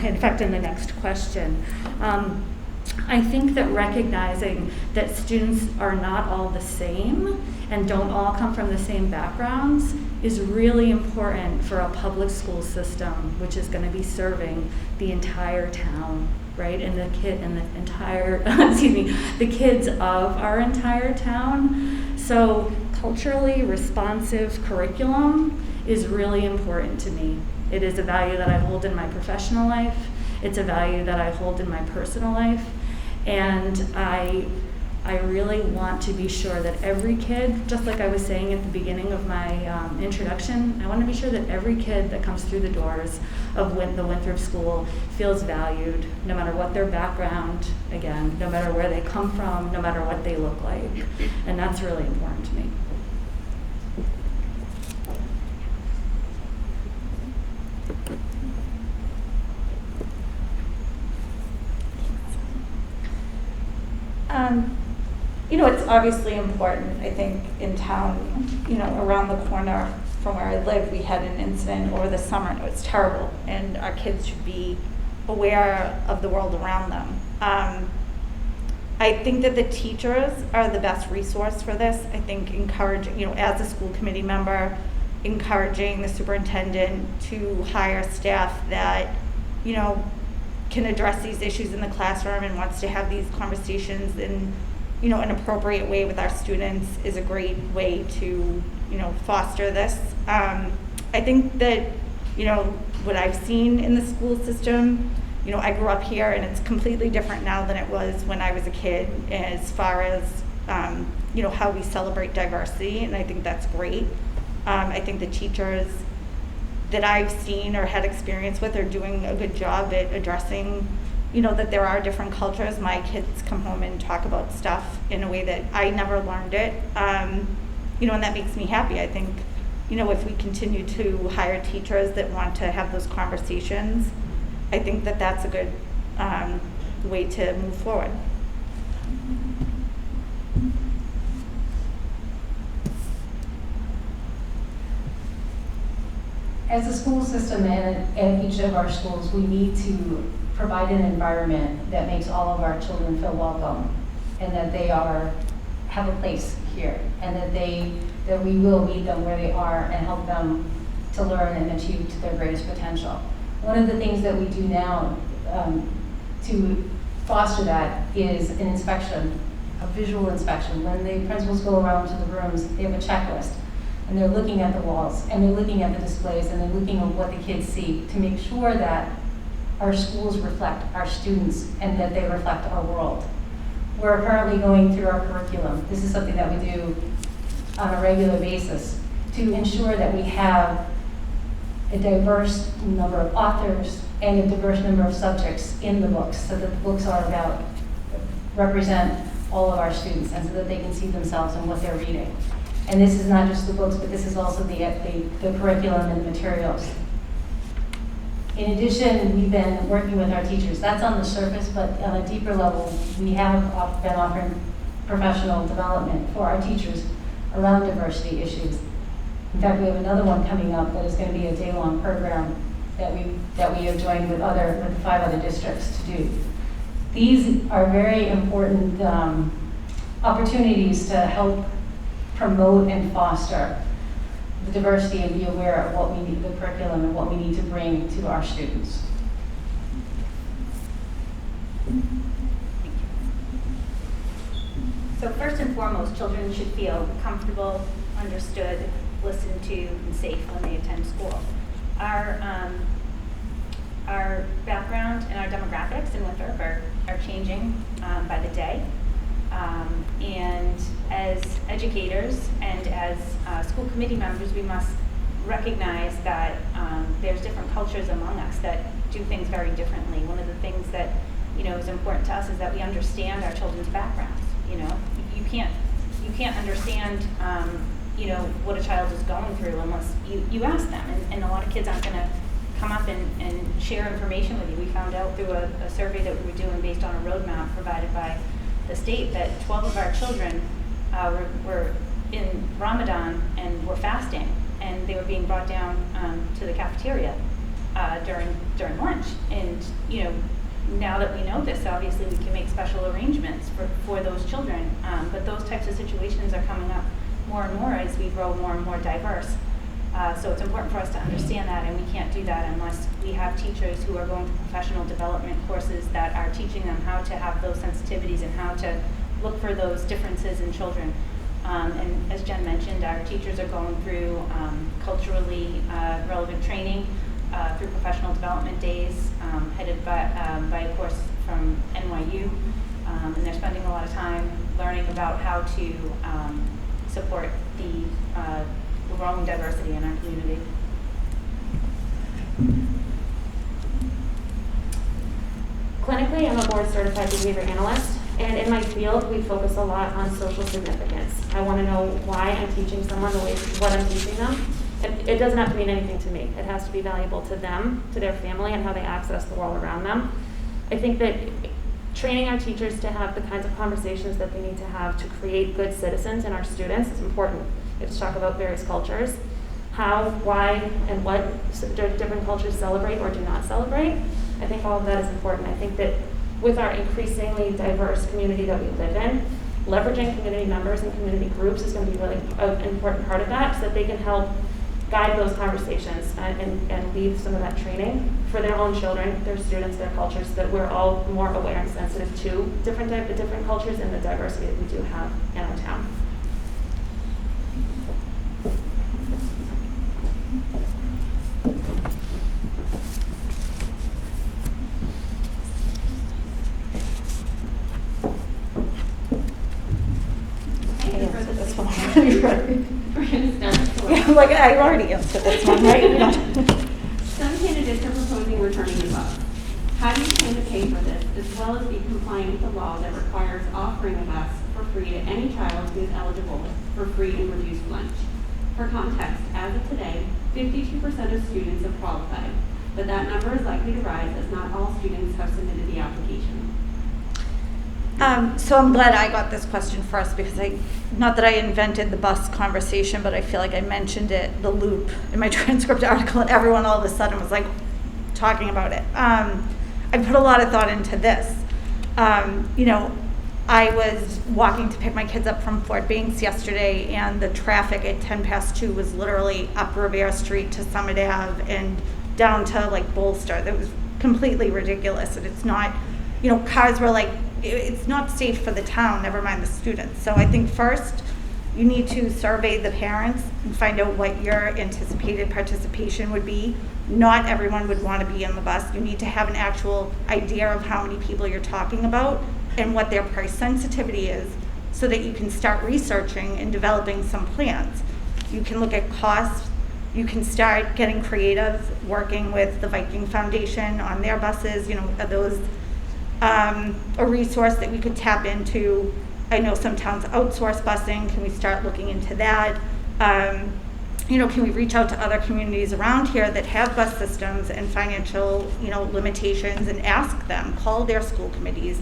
in fact, in the next question. I think that recognizing that students are not all the same and don't all come from the same backgrounds is really important for a public school system, which is going to be serving the entire town, right? And the kids of our entire town. So culturally responsive curriculum is really important to me. It is a value that I hold in my professional life. It's a value that I hold in my personal life. And I really want to be sure that every kid, just like I was saying at the beginning of my introduction, I want to be sure that every kid that comes through the doors of the Winthrop School feels valued, no matter what their background, again, no matter where they come from, no matter what they look like. And that's really important to me. It's obviously important, I think, in town, around the corner from where I live, we had an incident over the summer, and it was terrible, and our kids should be aware of the world around them. I think that the teachers are the best resource for this. I think encouraging, as a school committee member, encouraging the superintendent to hire staff that, can address these issues in the classroom and wants to have these conversations in, an appropriate way with our students is a great way to, foster this. I think that, what I've seen in the school system, I grew up here, and it's completely different now than it was when I was a kid as far as, how we celebrate diversity, and I think that's great. I think the teachers that I've seen or had experience with are doing a good job at addressing, that there are different cultures. My kids come home and talk about stuff in a way that I never learned it, and that makes me happy. I think, if we continue to hire teachers that want to have those conversations, I think that that's a good way to move forward. As a school system and at each of our schools, we need to provide an environment that makes all of our children feel welcome, and that they have a place here, and that we will meet them where they are and help them to learn and achieve to their greatest potential. One of the things that we do now to foster that is an inspection, a visual inspection. When the principals go around to the rooms, they have a checklist, and they're looking at the walls, and they're looking at the displays, and they're looking at what the kids see to make sure that our schools reflect our students and that they reflect our world. We're currently going through our curriculum. This is something that we do on a regular basis to ensure that we have a diverse number of authors and a diverse number of subjects in the books, so that the books represent all of our students, and so that they can see themselves in what they're reading. And this is not just the books, but this is also the curriculum and the materials. In addition, we've been working with our teachers. That's on the surface, but on a deeper level, we have been offering professional development for our teachers around diversity issues. In fact, we have another one coming up that is going to be a day-long program that we have joined with 5 other districts to do. These are very important opportunities to help promote and foster the diversity and be aware of what we need, the curriculum, and what we need to bring to our students. So first and foremost, children should feel comfortable, understood, listened to, and safe when they attend school. Our background and our demographics in Winthrop are changing by the day. And as educators and as school committee members, we must recognize that there's different cultures among us that do things very differently. One of the things that is important to us is that we understand our children's backgrounds. You can't understand what a child is going through unless you ask them. And a lot of kids aren't going to come up and share information with you. We found out through a survey that we were doing based on a roadmap provided by the state that 12 of our children were in Ramadan and were fasting, and they were being brought down to the cafeteria during lunch. And now that we know this, obviously we can make special arrangements for those children. But those types of situations are coming up more and more as we grow more and more diverse. So it's important for us to understand that, and we can't do that unless we have teachers who are going through professional development courses that are teaching them how to have those sensitivities and how to look for those differences in children. And as Jen mentioned, our teachers are going through culturally relevant training through professional development days headed by a course from NYU. And they're spending a lot of time learning about how to support the growing diversity in our community. Clinically, I'm a board-certified behavior analyst, and in my field, we focus a lot on social significance. I want to know why I'm teaching someone the way what I'm teaching them. It doesn't have to mean anything to me. It has to be valuable to them, to their family, and how they access the world around them. I think that training our teachers to have the kinds of conversations that they need to have to create good citizens in our students is important. We have to talk about various cultures. how, why, and what different cultures celebrate or do not celebrate. I think all of that is important. I think that with our increasingly diverse community that we live in, leveraging community members and community groups is going to be really an important part of that, so that they can help guide those conversations and lead some of that training for their own children, their students, their cultures, so that we're all more aware and sensitive to different cultures and the diversity that we do have in our town. Yeah, I'm like, I already answered this one, right? Some candidates are proposing returning the bus. How do you plan to pay for this, as well as be compliant with the law that requires offering a bus for free to any child who is eligible for free and reduced lunch? For context, as of today, 52% of students have qualified, but that number is likely to rise as not all students have submitted the application. So I'm glad I got this question first, because not that I invented the bus conversation, but I feel like I mentioned it, the loop, in my transcript article, and everyone all of a sudden was like talking about it. I put a lot of thought into this. I was walking to pick my kids up from Fort Banks yesterday, and the traffic at 2:10 was literally up Revere Street to Summit Ave and down to like Bolster. That was completely ridiculous, and it's not, cars were like, it's not safe for the town, never mind the students. So I think first you need to survey the parents and find out what your anticipated participation would be. Not everyone would want to be on the bus. You need to have an actual idea of how many people you're talking about and what their price sensitivity is, so that you can start researching and developing some plans. You can look at costs. You can start getting creative, working with the Viking Foundation on their buses. Are those a resource that we could tap into? I know some towns outsource busing. Can we start looking into that? Can we reach out to other communities around here that have bus systems and financial, limitations, and ask them, call their school committees,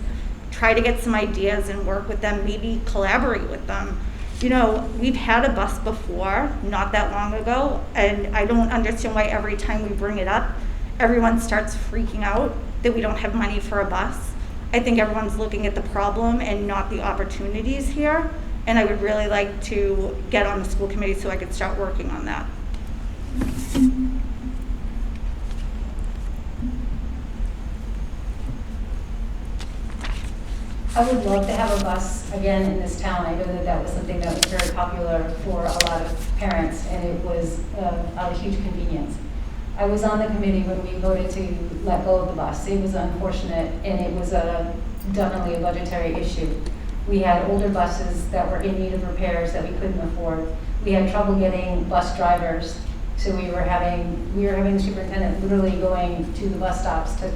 try to get some ideas and work with them, maybe collaborate with them. We've had a bus before, not that long ago, and I don't understand why every time we bring it up, everyone starts freaking out that we don't have money for a bus. I think everyone's looking at the problem and not the opportunities here, and I would really like to get on the school committee so I could start working on that. I would love to have a bus again in this town. I know that was something that was very popular for a lot of parents, and it was a huge convenience. I was on the committee when we voted to let go of the bus. It was unfortunate, and it was definitely a budgetary issue. We had older buses that were in need of repairs that we couldn't afford. We had trouble getting bus drivers, so we were having the superintendent literally going to the bus stops to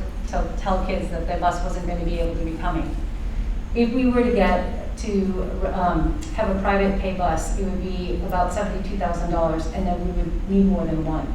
tell kids that the bus wasn't going to be able to be coming. If we were to get to have a private pay bus, it would be about $72,000, and then we would need more than one.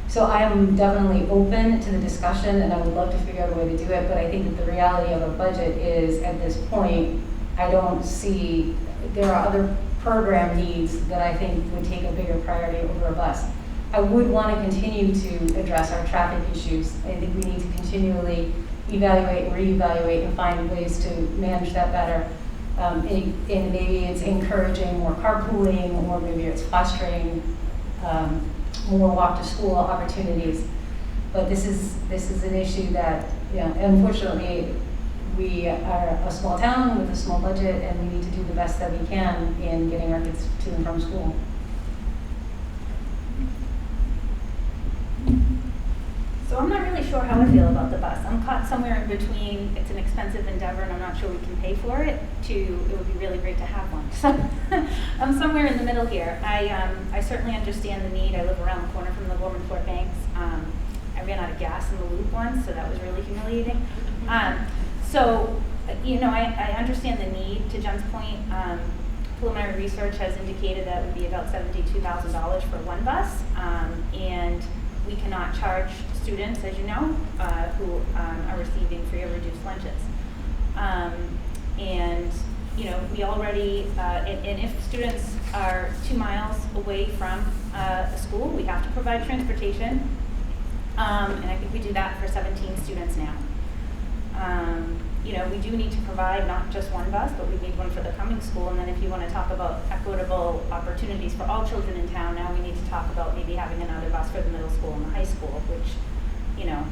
So I am definitely open to the discussion, and I would love to figure out a way to do it, but I think that the reality of a budget is, at this point, I don't see, there are other program needs that I think would take a bigger priority over a bus. I would want to continue to address our traffic issues. I think we need to continually evaluate and reevaluate and find ways to manage that better. And maybe it's encouraging more carpooling, or maybe it's fostering more walk to school opportunities. But this is an issue that, unfortunately, we are a small town with a small budget, and we need to do the best that we can in getting our kids to and from school. So I'm not really sure how I feel about the bus. I'm caught somewhere in between. It's an expensive endeavor, and I'm not sure we can pay for it, to it would be really great to have one. So I'm somewhere in the middle here. I certainly understand the need. I live around the corner from the Fort Banks. I ran out of gas in the loop once, so that was really humiliating. I understand the need. To Jen's point, preliminary research has indicated that it would be about $72,000 for one bus, and we cannot charge students, as you know, who are receiving free or reduced lunches. we already, and if students are 2 miles away from a school, we have to provide transportation. And I think we do that for 17 students now. You know, we do need to provide not just one bus, but we need one for the Cummings school. And then if you want to talk about equitable opportunities for all children in town, now we need to talk about maybe having another bus for the middle school and the high school, which, you know,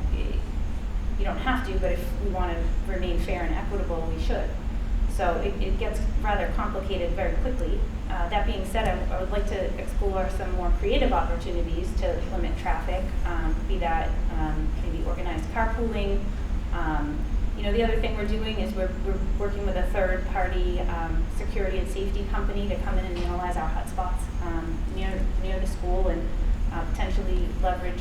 you don't have to, but if we want to remain fair and equitable, we should. So it gets rather complicated very quickly. That being said, I would like to explore some more creative opportunities to limit traffic, be that maybe organized carpooling. You know, the other thing we're doing is we're working with a third-party security and safety company to come in and analyze our hotspots near the school and potentially leverage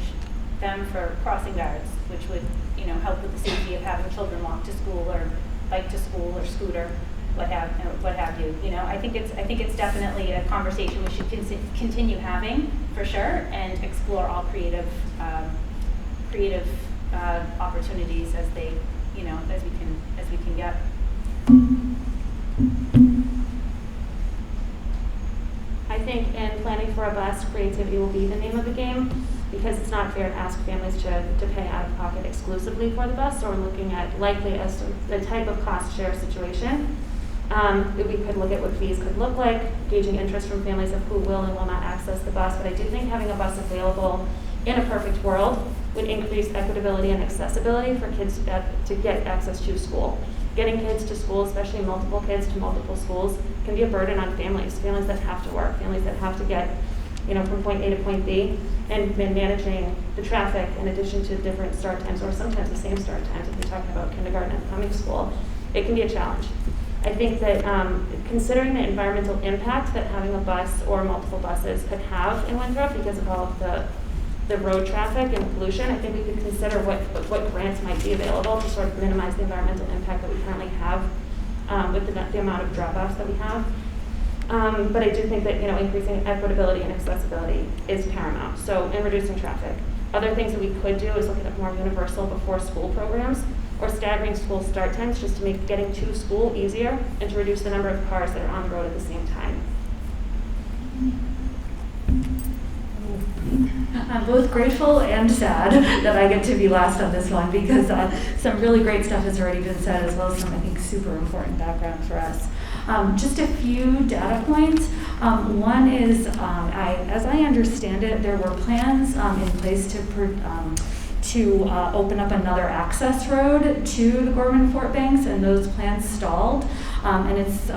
them for crossing guards, which would, you know, help with the safety of having children walk to school or bike to school or scooter, what have you. You know, I think it's definitely a conversation we should continue having for sure, and explore all creative opportunities as they, you know, as we can get. I think in planning for a bus, creativity will be the name of the game, because it's not fair to ask families to pay out of pocket exclusively for the bus. So we're looking at likely as the type of cost share situation. We could look at what fees could look like, gauging interest from families of who will and will not access the bus. But I do think having a bus available in a perfect world would increase equitability and accessibility for kids to get access to school. Getting kids to school, especially multiple kids to multiple schools, can be a burden on families that have to work, families that have to get, you know, from point A to point B, and managing the traffic in addition to different start times, or sometimes the same start times if you're talking about kindergarten and Cummings school. It can be a challenge. I think that considering the environmental impact that having a bus or multiple buses could have in Winthrop because of all of the road traffic and pollution, I think we could consider what grants might be available to sort of minimize the environmental impact that we currently have with the amount of drop-offs that we have. But I do think that, you know, increasing equitability and accessibility is paramount. So, in reducing traffic. Other things that we could do is look at more universal before school programs, or staggering school start times just to make getting to school easier and to reduce the number of cars that are on the road at the same time. I'm both grateful and sad that I get to be last on this one, because some really great stuff has already been said, as well as some, I think, super important background for us. Just a few data points. One is, as I understand it, there were plans in place to open up another access road to the Gorman-Fort Banks, and those plans stalled. And it's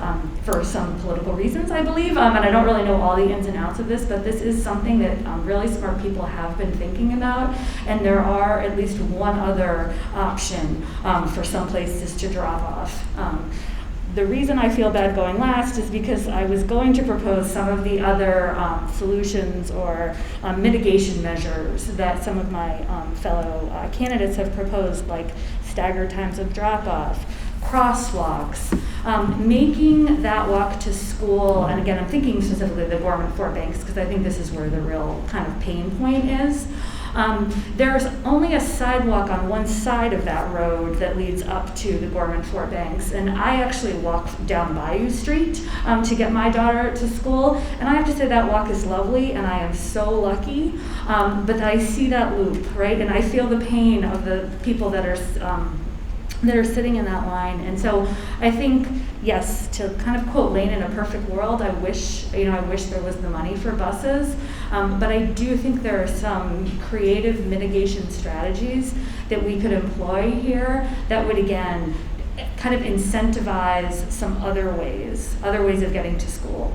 for some political reasons, I believe, and I don't really know all the ins and outs of this, but this is something that really smart people have been thinking about, and there are at least one other option for some places to drop off. The reason I feel bad going last is because I was going to propose some of the other solutions or mitigation measures that some of my fellow candidates have proposed, like staggered times of drop-off, crosswalks, making that walk to school, and again, I'm thinking specifically the Gorman-Fort Banks, because I think this is where the real kind of pain point is. There's only a sidewalk on one side of that road that leads up to the Gorman-Fort Banks, and I actually walked down Bayou Street to get my daughter to school, and I have to say that walk is lovely, and I am so lucky, but I see that loop, right, and I feel the pain of the people that are sitting in that line. And so I think, yes, to kind of quote Lane, in a perfect world, I wish there was the money for buses, but I do think there are some creative mitigation strategies that we could employ here that would, again, kind of incentivize some other ways of getting to school.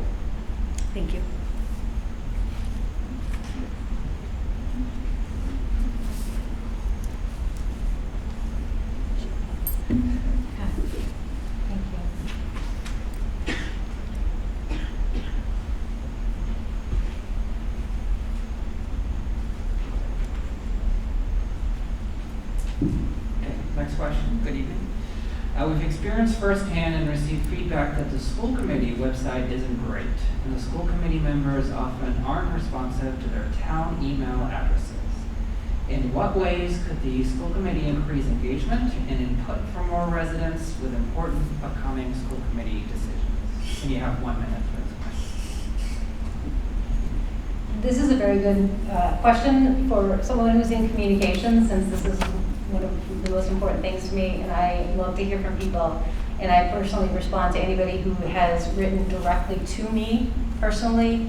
Thank you. Next question. Good evening. We've experienced firsthand and received feedback that the school committee website isn't great, and the school committee members often aren't responsive to their town email addresses. In what ways could the school committee increase engagement and input from more residents with important upcoming school committee decisions? And you have 1 minute for this question. This is a very good question for someone who's in communications, since this is one of the most important things to me, and I love to hear from people. And I personally respond to anybody who has written directly to me personally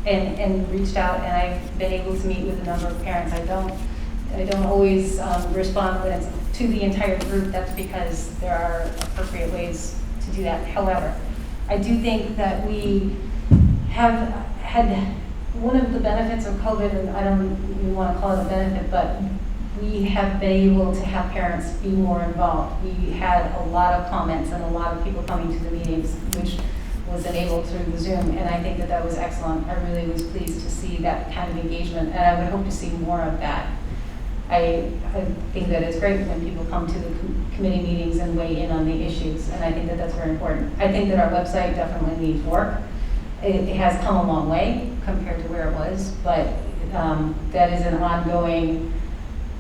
and reached out, and I've been able to meet with a number of parents. I don't always respond when it's to the entire group. That's because there are appropriate ways to do that. However, I do think that we have had one of the benefits of COVID, and I don't even want to call it a benefit, but we have been able to have parents be more involved. We had a lot of comments and a lot of people coming to the meetings, which was enabled through the Zoom, and I think that that was excellent. I really was pleased to see that kind of engagement, and I would hope to see more of that. I think that it's great when people come to the committee meetings and weigh in on the issues, and I think that that's very important. I think that our website definitely needs work. It has come a long way compared to where it was, but that is an ongoing,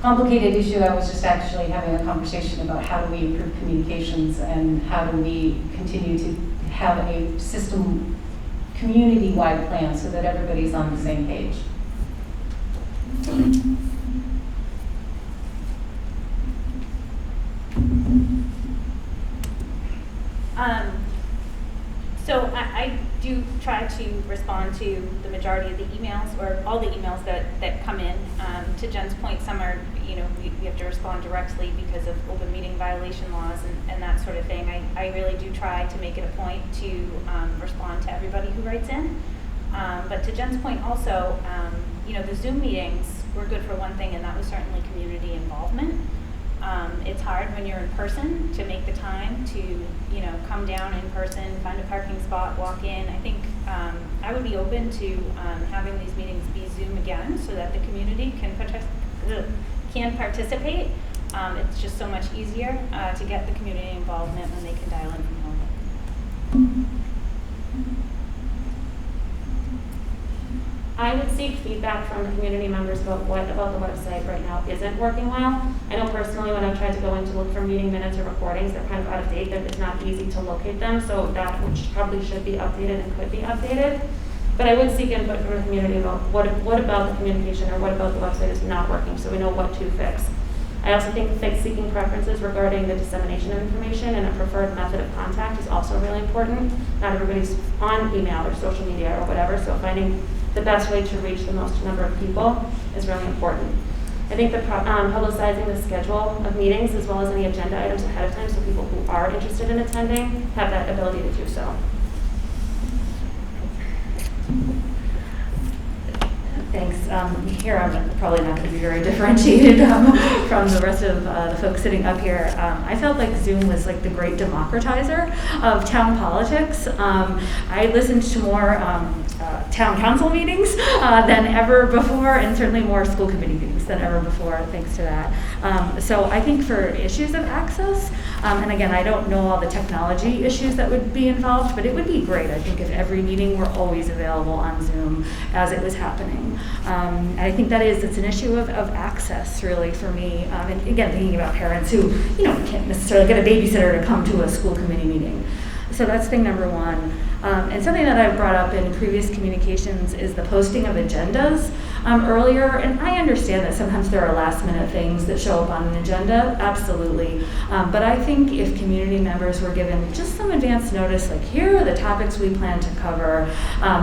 complicated issue. I was just actually having a conversation about how do we improve communications and how do we continue to have a system, community-wide plan so that everybody's on the same page. So I do try to respond to the majority of the emails, or all the emails that come in. To Jen's point, some are, we have to respond directly because of open meeting violation laws and that sort of thing. I really do try to make it a point to respond to everybody who writes in. But to Jen's point also, the Zoom meetings were good for one thing, and that was certainly community involvement. It's hard when you're in person to make the time to, come down in person, find a parking spot, walk in. I think I would be open to having these meetings be Zoom again so that the community can participate. It's just so much easier to get the community involvement when they can dial in from home. I would seek feedback from community members about what about the website right now isn't working well. I know personally when I've tried to go in to look for meeting minutes or recordings, they're kind of out of date, that it's not easy to locate them, so that which probably should be updated and could be updated. But I would seek input from the community about what about the communication or what about the website is not working, so we know what to fix. I also think seeking preferences regarding the dissemination of information and a preferred method of contact is also really important. Not everybody's on email or social media or whatever, so finding the best way to reach the most number of people is really important. I think that publicizing the schedule of meetings as well as any agenda items ahead of time so people who are interested in attending have that ability to do so. Thanks. Here I'm probably not going to be very differentiated from the rest of the folks sitting up here. I felt like Zoom was like the great democratizer of town politics. I listened to more town council meetings than ever before, and certainly more school committee meetings than ever before, thanks to that. So I think for issues of access, and again, I don't know all the technology issues that would be involved, but it would be great, I think, if every meeting were always available on Zoom as it was happening. And I think it's an issue of access, really, for me. And again, thinking about parents who, can't necessarily get a babysitter to come to a school committee meeting. So that's thing number one. And something that I've brought up in previous communications is the posting of agendas earlier. And I understand that sometimes there are last minute things that show up on an agenda, absolutely. But I think if community members were given just some advance notice, like here are the topics we plan to cover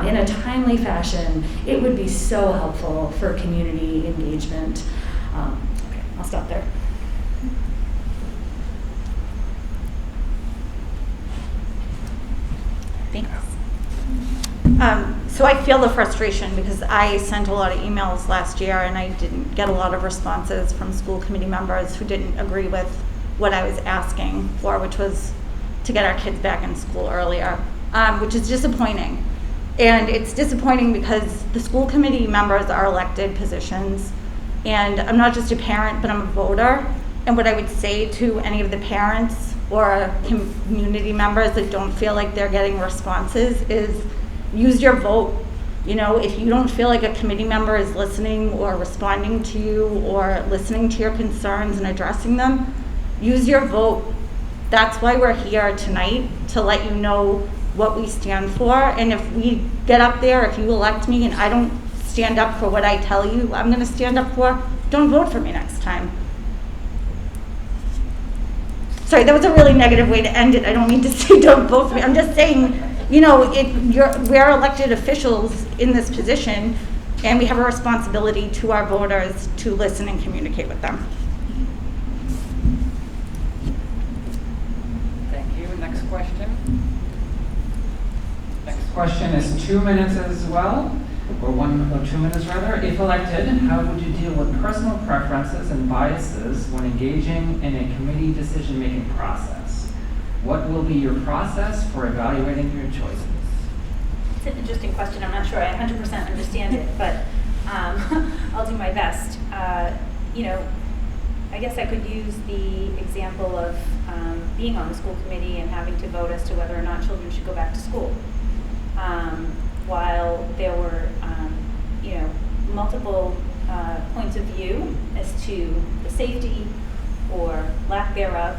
in a timely fashion, it would be so helpful for community engagement. Okay, I'll stop there. Thanks. So I feel the frustration because I sent a lot of emails last year and I didn't get a lot of responses from school committee members who didn't agree with what I was asking for, which was to get our kids back in school earlier, which is disappointing. And it's disappointing because the school committee members are elected positions, and I'm not just a parent, but I'm a voter. And what I would say to any of the parents or community members that don't feel like they're getting responses is use your vote. If you don't feel like a committee member is listening or responding to you or listening to your concerns and addressing them, use your vote. That's why we're here tonight, to let you know what we stand for. And if we get up there, if you elect me and I don't stand up for what I tell you I'm going to stand up for, don't vote for me next time. Sorry, that was a really negative way to end it. I don't mean to say don't vote for me. I'm just saying, you know, we're elected officials in this position, and we have a responsibility to our voters to listen and communicate with them. Thank you. Next question. Next question is 2 minutes as well, or 2 minutes rather. If elected, how would you deal with personal preferences and biases when engaging in a committee decision-making process? What will be your process for evaluating your choices? It's an interesting question. I'm not sure I 100% understand it, but I'll do my best. You know, I guess I could use the example of being on the school committee and having to vote as to whether or not children should go back to school. While there were, you know, multiple points of view as to the safety or lack thereof,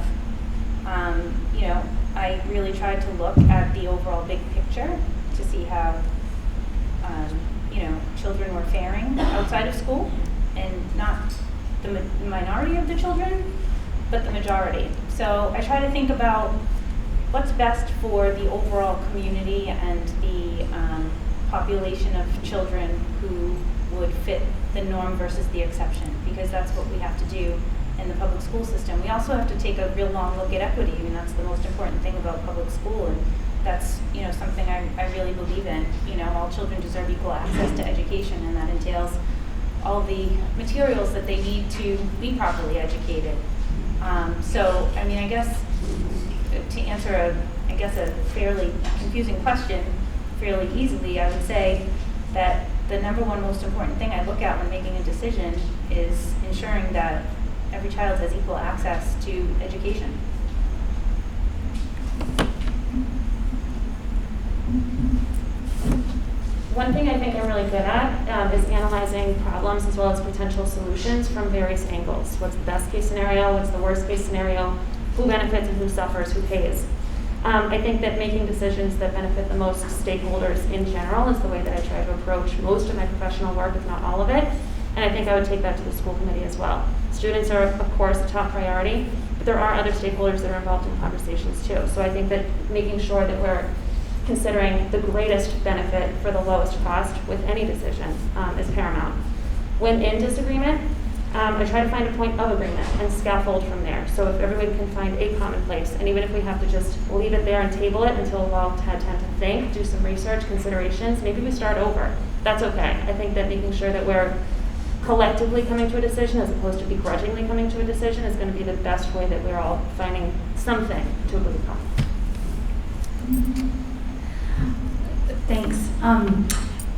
you know, I really tried to look at the overall big picture to see how, you know, children were faring outside of school, and not the minority of the children, but the majority. So I try to think about what's best for the overall community and the population of children who would fit the norm versus the exception, because that's what we have to do in the public school system. We also have to take a real long look at equity. I mean, that's the most important thing about public school, and that's, you know, something I really believe in. You know, all children deserve equal access to education, and that entails all the materials that they need to be properly educated. So, I mean, I guess to answer a fairly confusing question fairly easily, I would say that the number one most important thing I look at when making a decision is ensuring that every child has equal access to education. One thing I think I'm really good at is analyzing problems as well as potential solutions from various angles. What's the best case scenario? What's the worst case scenario? Who benefits and who suffers? Who pays? I think that making decisions that benefit the most stakeholders in general is the way that I try to approach most of my professional work, if not all of it. And I think I would take that to the school committee as well. Students are, of course, a top priority, but there are other stakeholders that are involved in conversations too. So I think that making sure that we're considering the greatest benefit for the lowest cost with any decision is paramount. When in disagreement, I try to find a point of agreement and scaffold from there. So if everyone can find a common place, and even if we have to just leave it there and table it until we've all had time to think, do some research, considerations, maybe we start over. That's okay. I think that making sure that we're collectively coming to a decision as opposed to begrudgingly coming to a decision is going to be the best way that we're all finding something to agree upon. Thanks.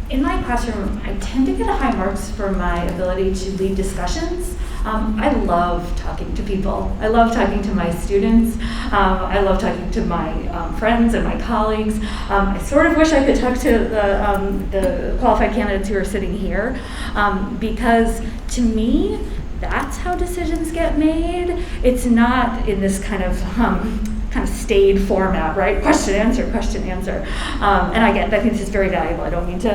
In my classroom, I tend to get high marks for my ability to lead discussions. I love talking to people. I love talking to my students. I love talking to my friends and my colleagues. I sort of wish I could talk to the qualified candidates who are sitting here, because to me, that's how decisions get made. It's not in this kind of staid format, right? Question, answer, question, answer. And I think this is very valuable. I don't mean to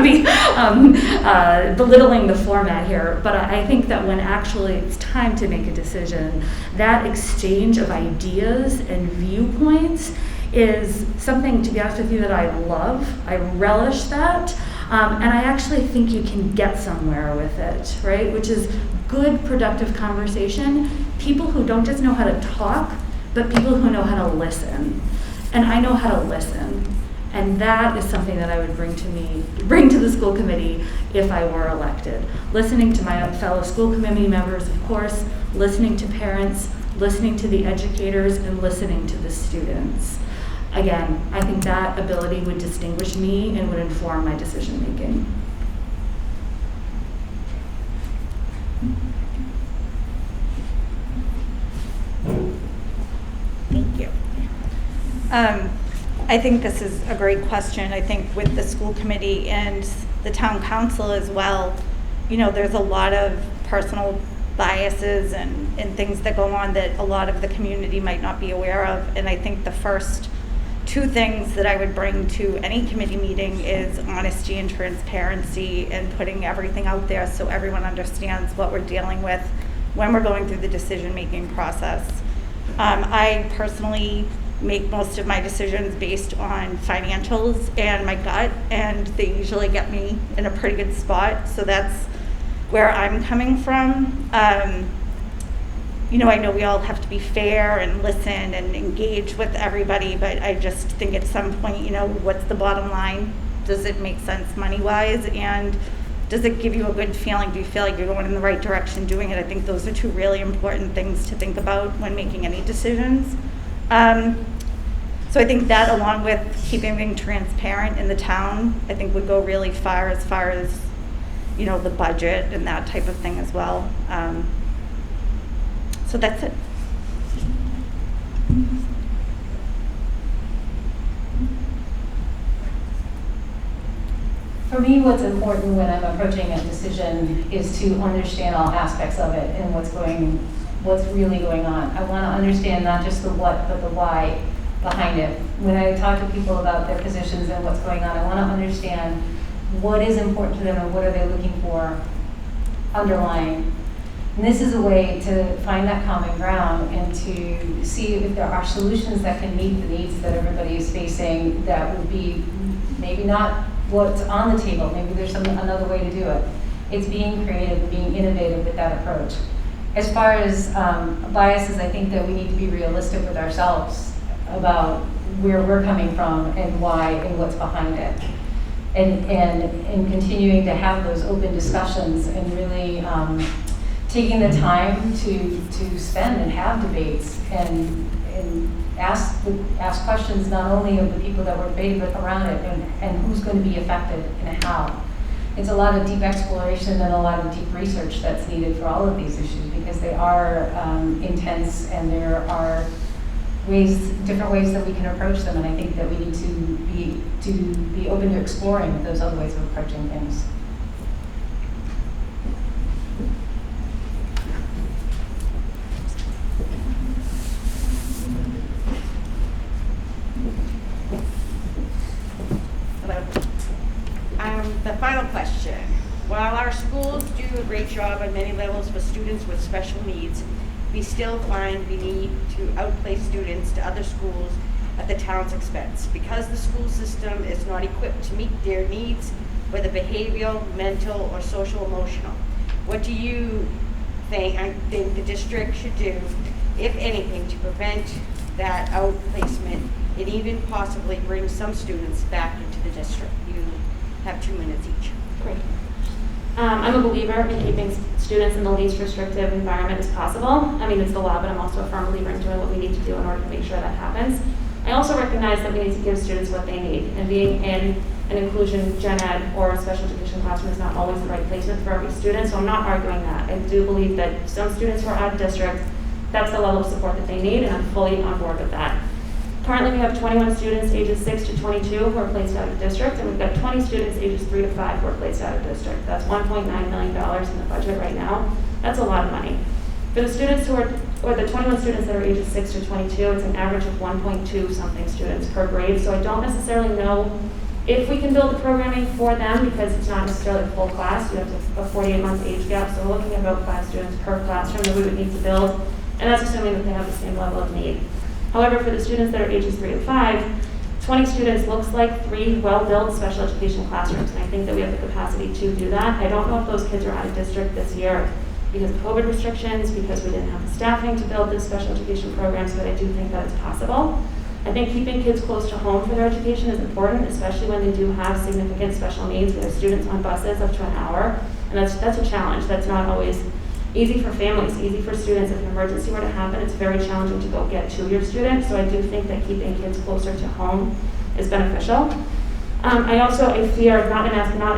be belittling the format here, but I think that when actually it's time to make a decision, that exchange of ideas and viewpoints is something, to be honest with you, that I love. I relish that. And I actually think you can get somewhere with it, right? Which is good, productive conversation. People who don't just know how to talk, but people who know how to listen. And I know how to listen. And that is something that I would bring to the school committee if I were elected. Listening to my fellow school committee members, of course, listening to parents, listening to the educators, and listening to the students. Again, I think that ability would distinguish me and would inform my decision making. Thank you. I think this is a great question. I think with the school committee and the town council as well, you know, there's a lot of personal biases and things that go on that a lot of the community might not be aware of. And I think the first two things that I would bring to any committee meeting is honesty and transparency and putting everything out there so everyone understands what we're dealing with when we're going through the decision-making process. I personally make most of my decisions based on financials and my gut, and they usually get me in a pretty good spot, so that's where I'm coming from. You know, I know we all have to be fair and listen and engage with everybody, but I just think at some point, you know, what's the bottom line? Does it make sense money-wise? And does it give you a good feeling? Do you feel like you're going in the right direction doing it? I think those are two really important things to think about when making any decisions. So I think that, along with keeping things transparent in the town, I think would go really far as, you know, the budget and that type of thing as well. So that's it. For me, what's important when I'm approaching a decision is to understand all aspects of it and what's really going on. I want to understand not just the what, but the why behind it. When I talk to people about their positions and what's going on, I want to understand what is important to them and what are they looking for underlying. And this is a way to find that common ground and to see if there are solutions that can meet the needs that everybody is facing that would be maybe not what's on the table. Maybe there's another way to do it. It's being creative and being innovative with that approach. As far as biases, I think that we need to be realistic with ourselves about where we're coming from and why and what's behind it. And continuing to have those open discussions and really taking the time to spend and have debates and ask questions not only of the people that were debated but around it and who's going to be affected and how. It's a lot of deep exploration and a lot of deep research that's needed for all of these issues because they are intense and there are different ways that we can approach them, and I think that we need to be open to exploring those other ways of approaching things. The final question. While our schools do a great job on many levels for students with special needs, we still find we need to outplace students to other schools at the town's expense because the school system is not equipped to meet their needs, whether behavioral, mental, or social emotional. What do you think the district should do, if anything, to prevent that outplacement and even possibly bring some students back into the district? You have 2 minutes each. Great. I'm a believer in keeping students in the least restrictive environment as possible. I mean, it's the law, but I'm also a firm believer in doing what we need to do in order to make sure that happens. I also recognize that we need to give students what they need, and being in an inclusion, gen ed, or a special education classroom is not always the right placement for every student, so I'm not arguing that. I do believe that some students who are out of district, that's the level of support that they need, and I'm fully on board with that. Currently, we have 21 students ages 6 to 22 who are placed out of district, and we've got 20 students ages 3 to 5 who are placed out of district. That's $1.9 million in the budget right now. That's a lot of money. For the students or the 21 students that are ages 6 to 22, it's an average of 1.2 something students per grade. So I don't necessarily know if we can build the programming for them because it's not necessarily a full class. You have a 48-month age gap, so we're looking at about 5 students per classroom that we would need to build, and that's assuming that they have the same level of need. However, for the students that are ages 3 to 5, 20 students looks like 3 well-built special education classrooms, and I think that we have the capacity to do that. I don't know if those kids are out of district this year because of COVID restrictions, because we didn't have the staffing to build these special education programs, but I do think that it's possible. I think keeping kids close to home for their education is important, especially when they do have significant special needs. We have students on buses up to an hour, and that's a challenge. That's not always easy for families, easy for students. If an emergency were to happen, it's very challenging to go get to your student. So I do think that keeping kids closer to home is beneficial. I fear, not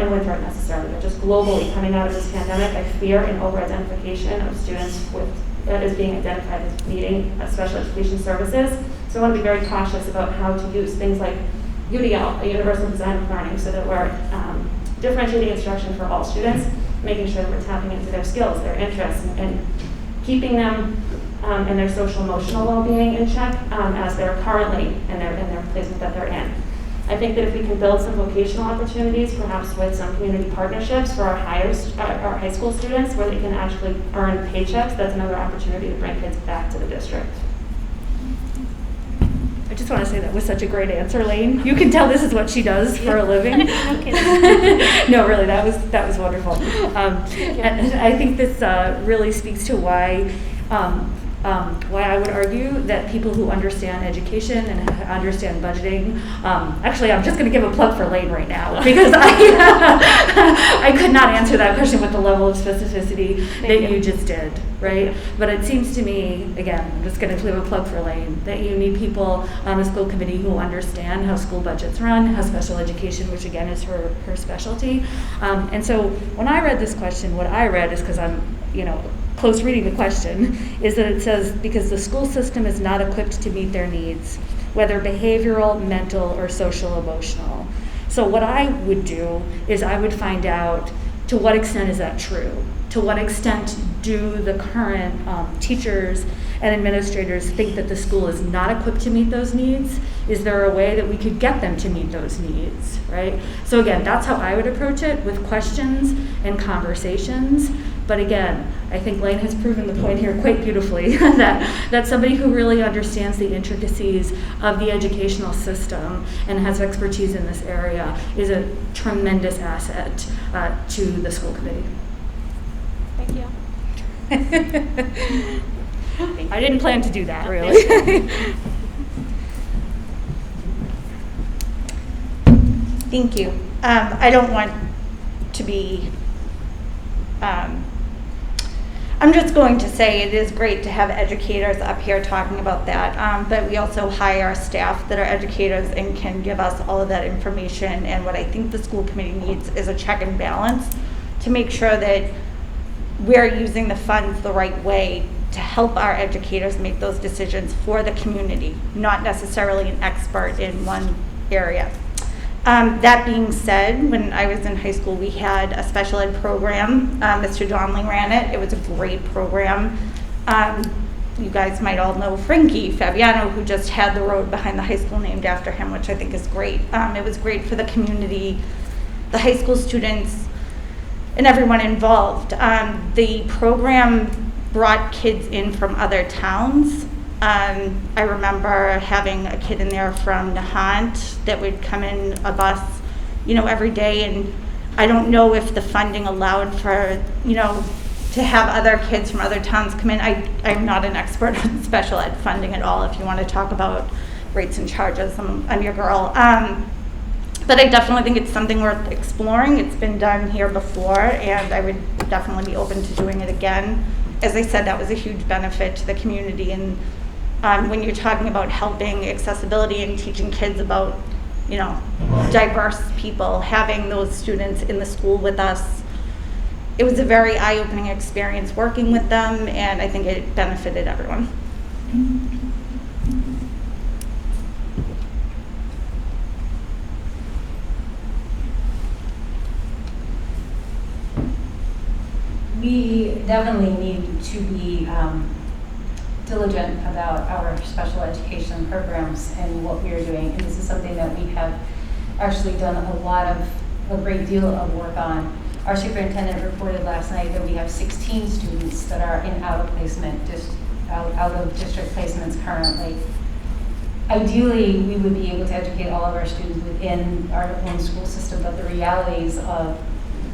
in Winthrop necessarily, but just globally coming out of this pandemic, I fear an over-identification of students that is being identified as needing special education services. So I want to be very cautious about how to use things like UDL, a universal design of learning, so that we're differentiating instruction for all students, making sure that we're tapping into their skills, their interests, and keeping them and their social emotional well-being in check as they're currently in their placement that they're in. I think that if we can build some vocational opportunities, perhaps with some community partnerships for our high school students where they can actually earn paychecks, that's another opportunity to bring kids back to the district. I just want to say that was such a great answer, Lane. You can tell this is what she does for a living. No kidding. No, really, that was wonderful. And I think this really speaks to why I would argue that people who understand education and understand budgeting, actually, I'm just going to give a plug for Lane right now because I could not answer that question with the level of specificity that you just did, right? But it seems to me, again, I'm just going to give a plug for Lane, that you need people on the school committee who understand how school budgets run, how special education, which again is her specialty. And so when I read this question, what I read is because I'm, close reading the question, is that it says, because the school system is not equipped to meet their needs, whether behavioral, mental, or social emotional. So what I would do is I would find out to what extent is that true? To what extent do the current teachers and administrators think that the school is not equipped to meet those needs? Is there a way that we could get them to meet those needs, right? So again, that's how I would approach it, with questions and conversations. But again, I think Lane has proven the point here quite beautifully that somebody who really understands the intricacies of the educational system and has expertise in this area is a tremendous asset to the school committee. Thank you. I didn't plan to do that, really. Thank you. I don't want to be, I'm just going to say it is great to have educators up here talking about that, but we also hire staff that are educators and can give us all of that information. And what I think the school committee needs is a check and balance to make sure that we're using the funds the right way to help our educators make those decisions for the community, not necessarily an expert in one area. That being said, when I was in high school, we had a special ed program. Mr. Donnelly ran it. It was a great program. You guys might all know Frankie Fabiano, who just had the road behind the high school named after him, which I think is great. It was great for the community, the high school students, and everyone involved. The program brought kids in from other towns. I remember having a kid in there from Nahant that would come in a bus, every day, and I don't know if the funding allowed for, to have other kids from other towns come in. I'm not an expert on special ed funding at all. If you want to talk about rates and charges, I'm your girl. But I definitely think it's something worth exploring. It's been done here before, and I would definitely be open to doing it again. As I said, that was a huge benefit to the community, and when you're talking about helping accessibility and teaching kids about, diverse people, having those students in the school with us, it was a very eye-opening experience working with them, and I think it benefited everyone. We definitely need to be diligent about our special education programs and what we are doing. And this is something that we have actually done a great deal of work on. Our superintendent reported last night that we have 16 students that are in out of district placements currently. Ideally, we would be able to educate all of our students within our own school system, but the realities of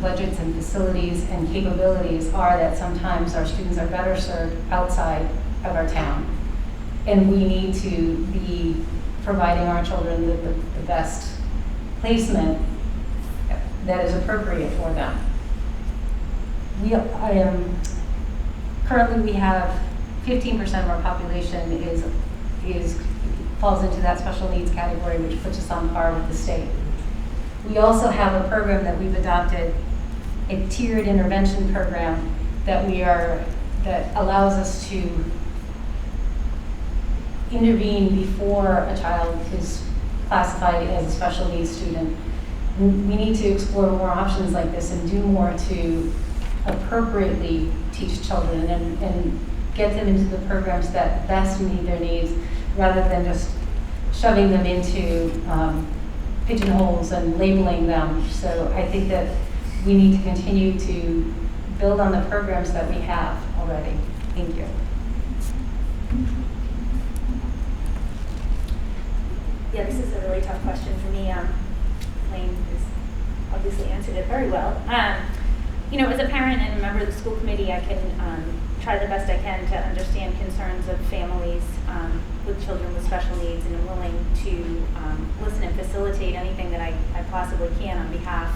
budgets and facilities and capabilities are that sometimes our students are better served outside of our town. And we need to be providing our children the best placement that is appropriate for them. Currently we have 15% of our population falls into that special needs category, which puts us on par with the state. We also have a program that we've adopted, a tiered intervention program that allows us to intervene before a child is classified as a special needs student. We need to explore more options like this and do more to appropriately teach children and get them into the programs that best meet their needs, rather than just shoving them into pigeonholes and labeling them. So I think that we need to continue to build on the programs that we have already. Thank you. Yeah, this is a really tough question for me. Lane has obviously answered it very well. You know, as a parent and a member of the school committee, I can try the best I can to understand concerns of families with children with special needs, and I'm willing to listen and facilitate anything that I possibly can on behalf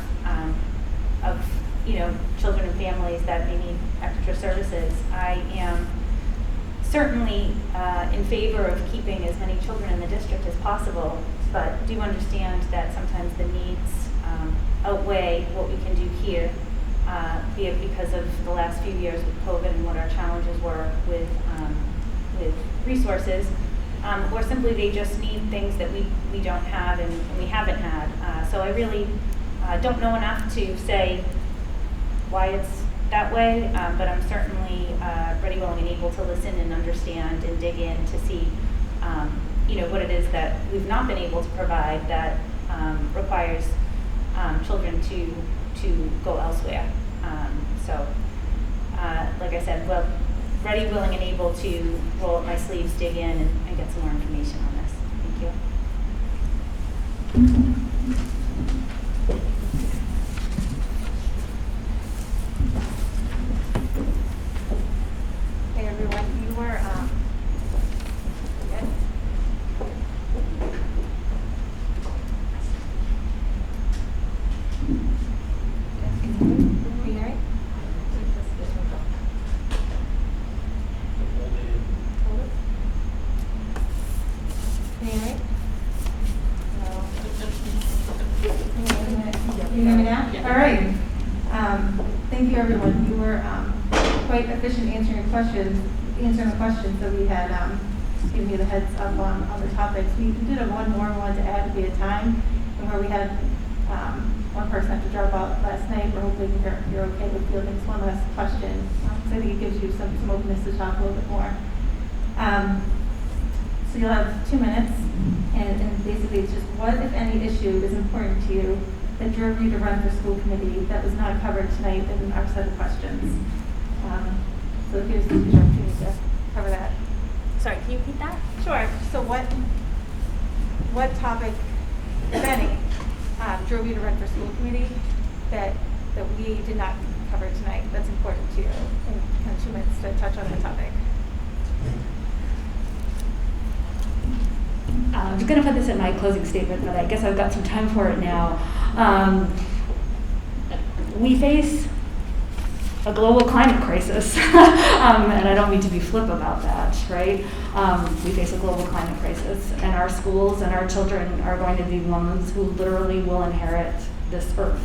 of, you know, children and families that may need extra services. I am certainly in favor of keeping as many children in the district as possible, but do understand that sometimes the needs outweigh what we can do here, be it because of the last few years with COVID and what our challenges were with resources, or simply they just need things that we don't have and we haven't had. So I really don't know enough to say why it's that way, but I'm certainly ready, willing, and able to listen and understand and dig in to see, you know, what it is that we've not been able to provide that requires children to go elsewhere. So, like I said, well, ready, willing, and able to roll up my sleeves, dig in, and get some more information on this. Thank you. Hey everyone, you were, good? Can you hear me? Can you hear me? No. Can you hear me now? Yeah. All right. Thank you, everyone. You were quite efficient answering the questions that we had given you the heads up on the topics. We did have one more we wanted to add. We had time, and where we had one person have to drop out last night. We're hoping you're okay with fielding one last question. So I think it gives you some openness to talk a little bit more. So you'll have 2 minutes, and basically it's just what, if any, issue is important to you that drove you to run for school committee that was not covered tonight in our set of questions. So here's the opportunity to cover that. Sorry, can you repeat that? Sure. So what topic, if any, drove you to run for school committee that we did not cover tonight that's important to you? In kind of 2 minutes to touch on the topic. I was going to put this in my closing statement, but I guess I've got some time for it now. We face a global climate crisis, and I don't mean to be flip about that, right? We face a global climate crisis, and our schools and our children are going to be ones who literally will inherit this earth.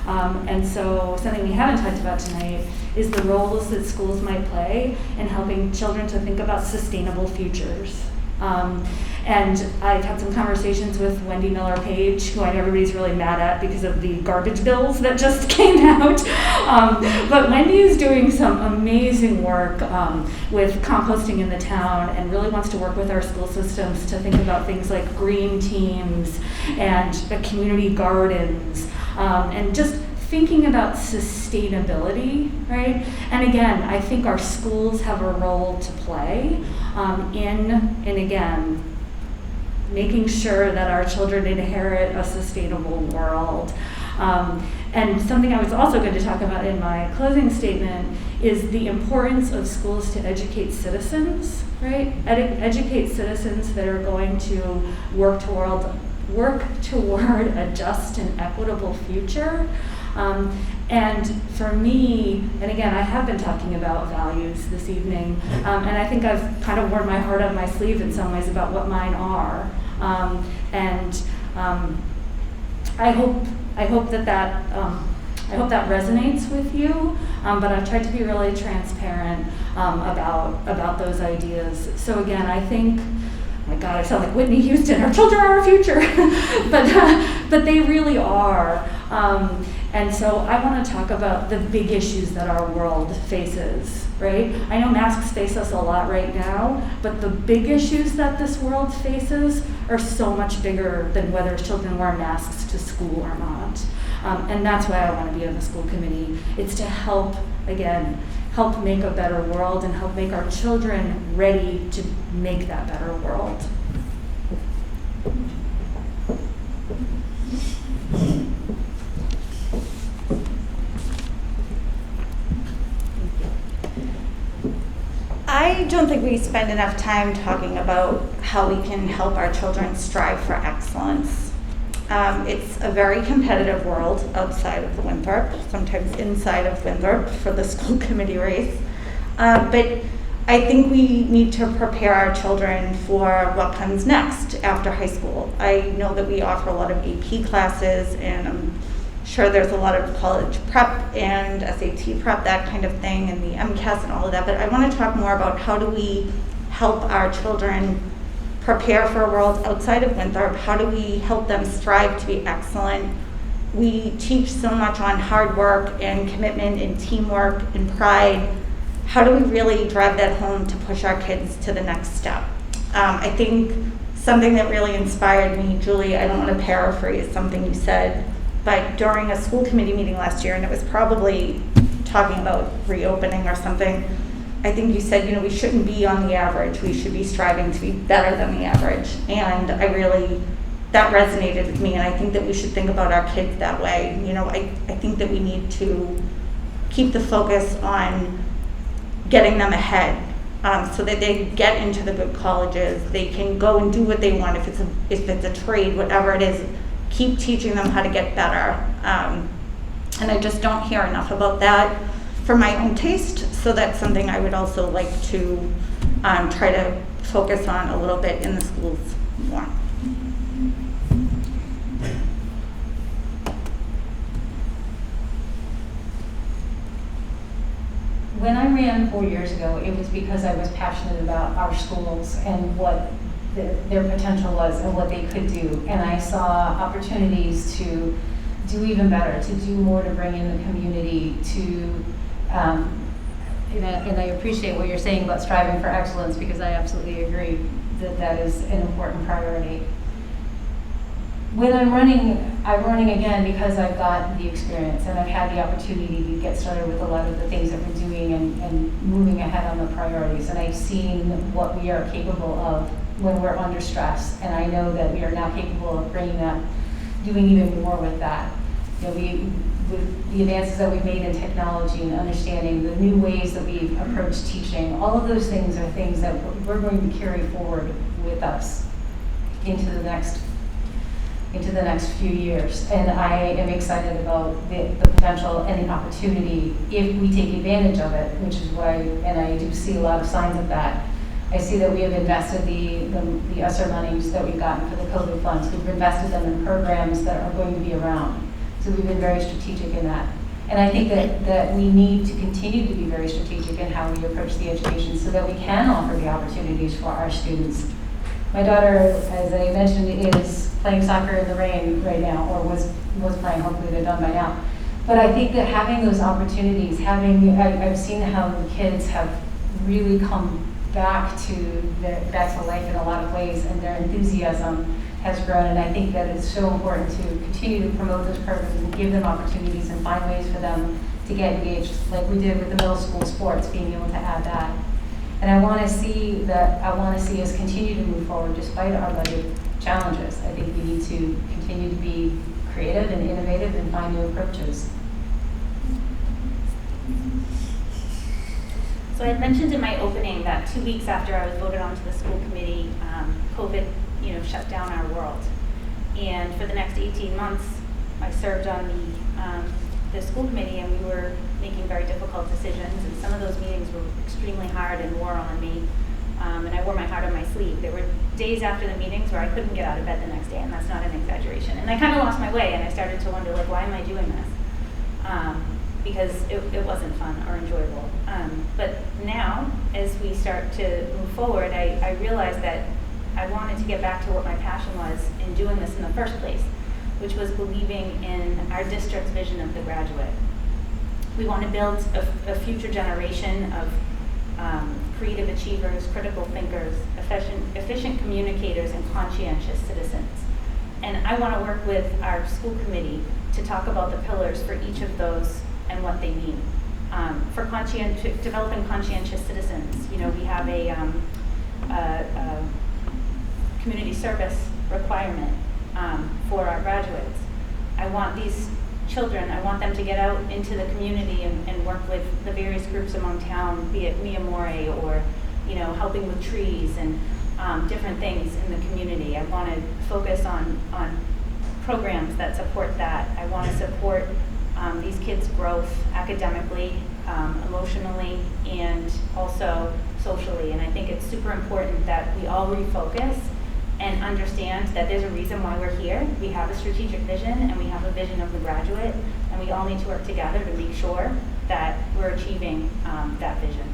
And so something we haven't talked about tonight is the roles that schools might play in helping children to think about sustainable futures. And I've had some conversations with Wendy Miller-Page, who I know everybody's really mad at because of the garbage bills that just came out. But Wendy is doing some amazing work with composting in the town and really wants to work with our school systems to think about things like green teams and community gardens and just thinking about sustainability, right? And again, I think our schools have a role to play in again, making sure that our children inherit a sustainable world. And something I was also going to talk about in my closing statement is the importance of schools to educate citizens, right? Educate citizens that are going to work toward a just and equitable future. And for me, and again, I have been talking about values this evening, and I think I've kind of worn my heart on my sleeve in some ways about what mine are. I hope that resonates with you. But I've tried to be really transparent about those ideas. So again, I think, oh my God, I sound like Whitney Houston. Our children are our future, but they really are. And so I want to talk about the big issues that our world faces, right? I know masks face us a lot right now, but the big issues that this world faces are so much bigger than whether children wear masks to school or not. And that's why I want to be on the school committee. It's to help, again, help make a better world and help make our children ready to make that better world. I don't think we spend enough time talking about how we can help our children strive for excellence. It's a very competitive world outside of Winthrop, sometimes inside of Winthrop for the school committee race. But I think we need to prepare our children for what comes next after high school. I know that we offer a lot of AP classes, and I'm sure there's a lot of college prep and SAT prep, that kind of thing, and the MCAS and all of that. But I want to talk more about how do we help our children prepare for a world outside of Winthrop? How do we help them strive to be excellent? We teach so much on hard work and commitment and teamwork and pride. How do we really drive that home to push our kids to the next step? I think something that really inspired me, Julie, I don't want to paraphrase something you said, but during a school committee meeting last year, and it was probably talking about reopening or something, I think you said, we shouldn't be on the average. We should be striving to be better than the average. And that resonated with me, and I think that we should think about our kids that way. I think that we need to keep the focus on getting them ahead so that they get into the good colleges. They can go and do what they want. If it's a trade, whatever it is, keep teaching them how to get better. And I just don't hear enough about that for my own taste. So that's something I would also like to try to focus on a little bit in the schools more. When I ran 4 years ago, it was because I was passionate about our schools and what their potential was and what they could do. And I saw opportunities to do even better, to do more to bring in the community, and I appreciate what you're saying about striving for excellence, because I absolutely agree that that is an important priority. When I'm running again because I've got the experience and I've had the opportunity to get started with a lot of the things that we're doing and moving ahead on the priorities. And I've seen what we are capable of when we're under stress. And I know that we are now capable of doing even more with that. With the advances that we've made in technology and understanding the new ways that we've approached teaching, all of those things are things that we're going to carry forward with us into the next few years. And I am excited about the potential and the opportunity if we take advantage of it, which is why, and I do see a lot of signs of that. I see that we have invested the ESSER monies that we've gotten for the COVID funds. We've invested them in programs that are going to be around. So we've been very strategic in that. And I think that we need to continue to be very strategic in how we approach the education so that we can offer the opportunities for our students. My daughter, as I mentioned, is playing soccer in the rain right now, or was playing. Hopefully they're done by now. But I think that having those opportunities, I've seen how the kids have really come back to life in a lot of ways, and their enthusiasm has grown. And I think that it's so important to continue to promote those programs and give them opportunities and find ways for them to get engaged, like we did with the middle school sports, being able to add that. And I want to see us continue to move forward despite our budget challenges. I think we need to continue to be creative and innovative and find new approaches. So I had mentioned in my opening that 2 weeks after I was voted onto the school committee, COVID, shut down our world. And for the next 18 months, I served on the school committee, and we were making very difficult decisions. And some of those meetings were extremely hard and wore on me. And I wore my heart on my sleeve. There were days after the meetings where I couldn't get out of bed the next day, and that's not an exaggeration. And I kind of lost my way, and I started to wonder, why am I doing this? Because it wasn't fun or enjoyable. But now, as we start to move forward, I realized that I wanted to get back to what my passion was in doing this in the first place. which was believing in our district's vision of the graduate. We want to build a future generation of creative achievers, critical thinkers, efficient communicators, and conscientious citizens. And I want to work with our school committee to talk about the pillars for each of those and what they mean. For developing conscientious citizens, you know, we have a community service requirement for our graduates. I want these children, I want them to get out into the community and work with the various groups among town, be it Mia More or, you know, helping with trees and different things in the community. I want to focus on programs that support that. I want to support these kids' growth academically, emotionally, and also socially. And I think it's super important that we all refocus and understand that there's a reason why we're here. We have a strategic vision and we have a vision of the graduate, and we all need to work together to make sure that we're achieving that vision.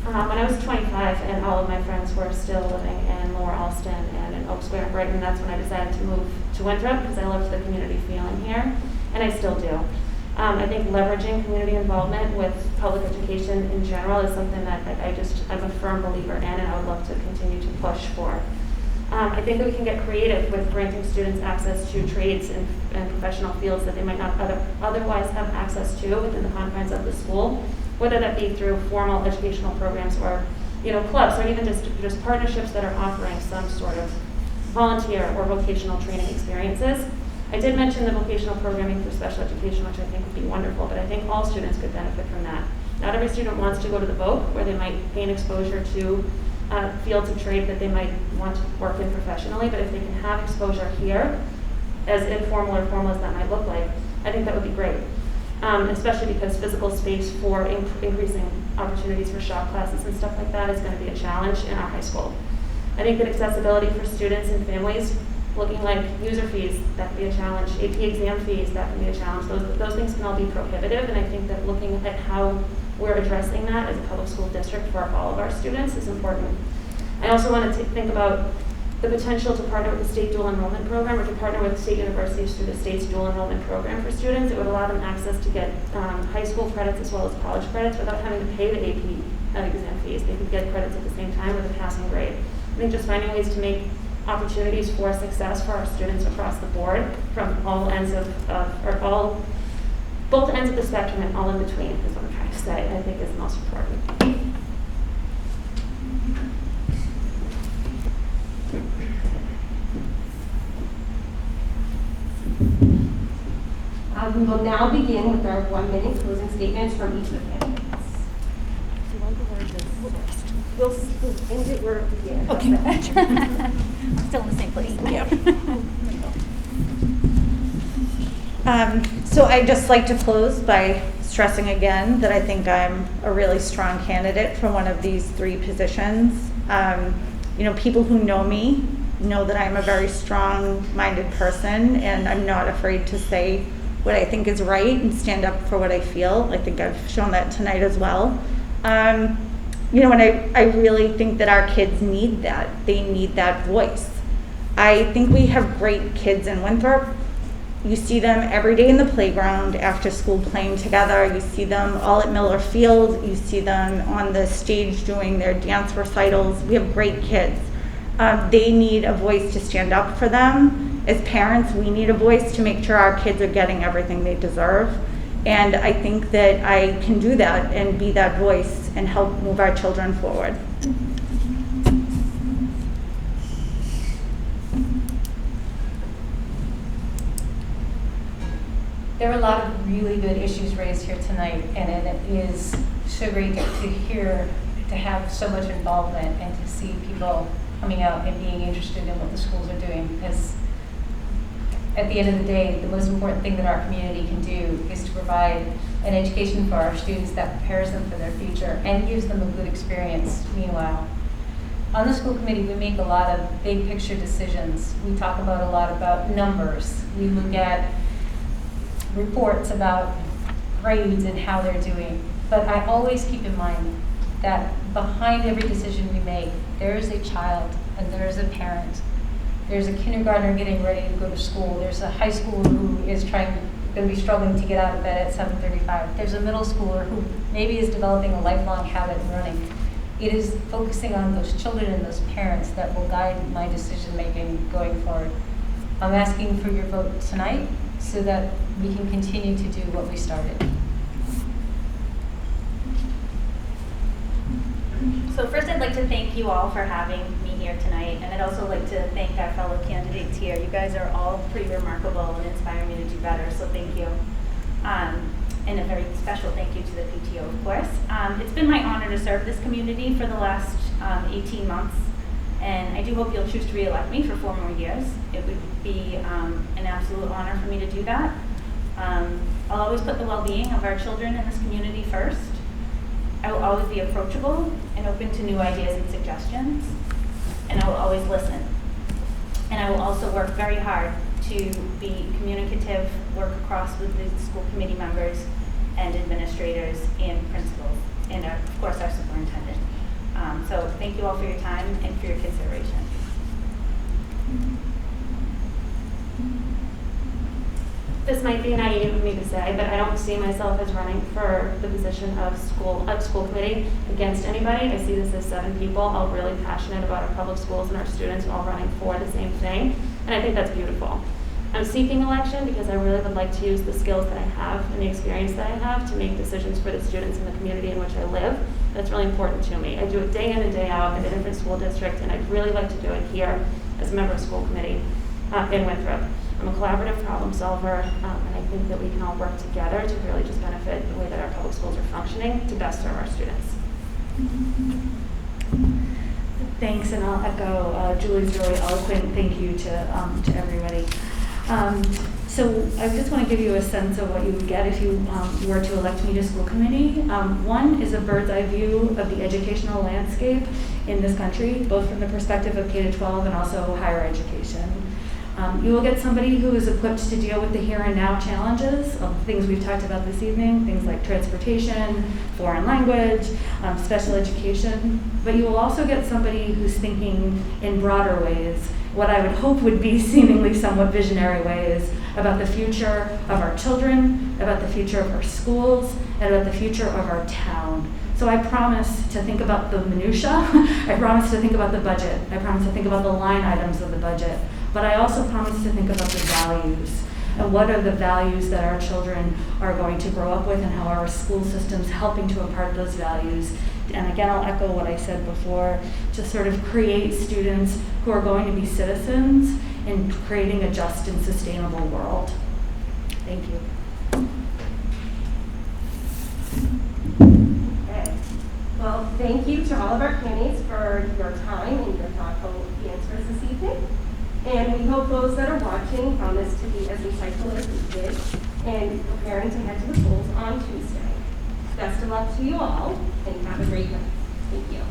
When I was 25 and all of my friends were still living in Lower Alston and in Oak Square and Brighton, that's when I decided to move to Winthrop because I loved the community feeling here, and I still do. I think leveraging community involvement with public education in general is something that I'm a firm believer in, and I would love to continue to push for. I think that we can get creative with granting students access to trades and professional fields that they might not otherwise have access to within the confines of the school, whether that be through formal educational programs or, you know, clubs, or even just partnerships that are offering some sort of volunteer or vocational training experiences. I did mention the vocational programming for special education, which I think would be wonderful, but I think all students could benefit from that. Not every student wants to go to the VOC, where they might gain exposure to fields of trade that they might want to work in professionally, but if they can have exposure here, as informal or formal as that might look like, I think that would be great. Especially because physical space for increasing opportunities for shop classes and stuff like that is going to be a challenge in our high school. I think that accessibility for students and families, looking like user fees, that can be a challenge. AP exam fees, that can be a challenge. Those things can all be prohibitive, and I think that looking at how we're addressing that as a public school district for all of our students is important. I also want to think about the potential to partner with the state dual enrollment program, or to partner with state universities through the state's dual enrollment program for students. It would allow them access to get high school credits as well as college credits without having to pay the AP exam fees. They could get credits at the same time with a passing grade. I think just finding ways to make opportunities for success for our students across the board from all ends both ends of the spectrum and all in between is what I'm trying to say, I think is the most important. We will now begin with our 1-minute closing statements from each of the candidates. We'll end it where we began. Okay. Still in the same place. So I'd just like to close by stressing again that I think I'm a really strong candidate for one of these 3 positions. You know, people who know me know that I'm a very strong-minded person, and I'm not afraid to say what I think is right and stand up for what I feel. I think I've shown that tonight as well. You know, and I really think that our kids need that. They need that voice. I think we have great kids in Winthrop. You see them every day in the playground after school playing together. You see them all at Miller Field. You see them on the stage doing their dance recitals. We have great kids. They need a voice to stand up for them. As parents, we need a voice to make sure our kids are getting everything they deserve. And I think that I can do that and be that voice and help move our children forward. There are a lot of really good issues raised here tonight, and it is so great to hear, to have so much involvement and to see people coming out and being interested in what the schools are doing, because at the end of the day, the most important thing that our community can do is to provide an education for our students that prepares them for their future and gives them a good experience meanwhile. On the school committee, we make a lot of big picture decisions. We talk about a lot about numbers. We look at reports about grades and how they're doing. But I always keep in mind that behind every decision we make, there is a child and there is a parent. There's a kindergartner getting ready to go to school. There's a high schooler who is going to be struggling to get out of bed at 7:35. There's a middle schooler who maybe is developing a lifelong habit of running. It is focusing on those children and those parents that will guide my decision making going forward. I'm asking for your vote tonight so that we can continue to do what we started. So first I'd like to thank you all for having me here tonight, and I'd also like to thank our fellow candidates here. You guys are all pretty remarkable and inspire me to do better, so thank you. And a very special thank you to the PTO, of course. It's been my honor to serve this community for the last 18 months, and I do hope you'll choose to re-elect me for 4 more years. It would be an absolute honor for me to do that. I'll always put the well-being of our children in this community first. I will always be approachable and open to new ideas and suggestions, and I will always listen. And I will also work very hard to be communicative, work across with the school committee members and administrators and principals, and of course our superintendent. So thank you all for your time and for your consideration. This might be naive of me to say, but I don't see myself as running for the position of school committee against anybody. I see this as 7 people, all really passionate about our public schools and our students, all running for the same thing, and I think that's beautiful. I'm seeking election because I really would like to use the skills that I have and the experience that I have to make decisions for the students in the community in which I live. That's really important to me. I do it day in and day out in a different school district, and I'd really like to do it here as a member of school committee in Winthrop. I'm a collaborative problem solver, and I think that we can all work together to really just benefit the way that our public schools are functioning to best serve our students. Thanks, and I'll echo Julie's really eloquent thank you to everybody. So I just want to give you a sense of what you would get if you were to elect me to school committee. One is a bird's eye view of the educational landscape in this country, both from the perspective of K-12 and also higher education. You will get somebody who is equipped to deal with the here and now challenges of things we've talked about this evening, things like transportation, foreign language, special education, but you will also get somebody who's thinking in broader ways, what I would hope would be seemingly somewhat visionary ways about the future of our children, about the future of our schools, and about the future of our town. So I promise to think about the minutia, I promise to think about the budget, I promise to think about the line items of the budget, but I also promise to think about the values and what are the values that our children are going to grow up with and how our school system's helping to impart those values. And again, I'll echo what I said before, to sort of create students who are going to be citizens in creating a just and sustainable world. Thank you. Okay. Well, thank you to all of our candidates for your time and your thoughtful answers this evening. And we hope those that are watching found this to be as insightful as we did in preparing to head to the polls on Tuesday. Best of luck to you all, and have a great night. Thank you.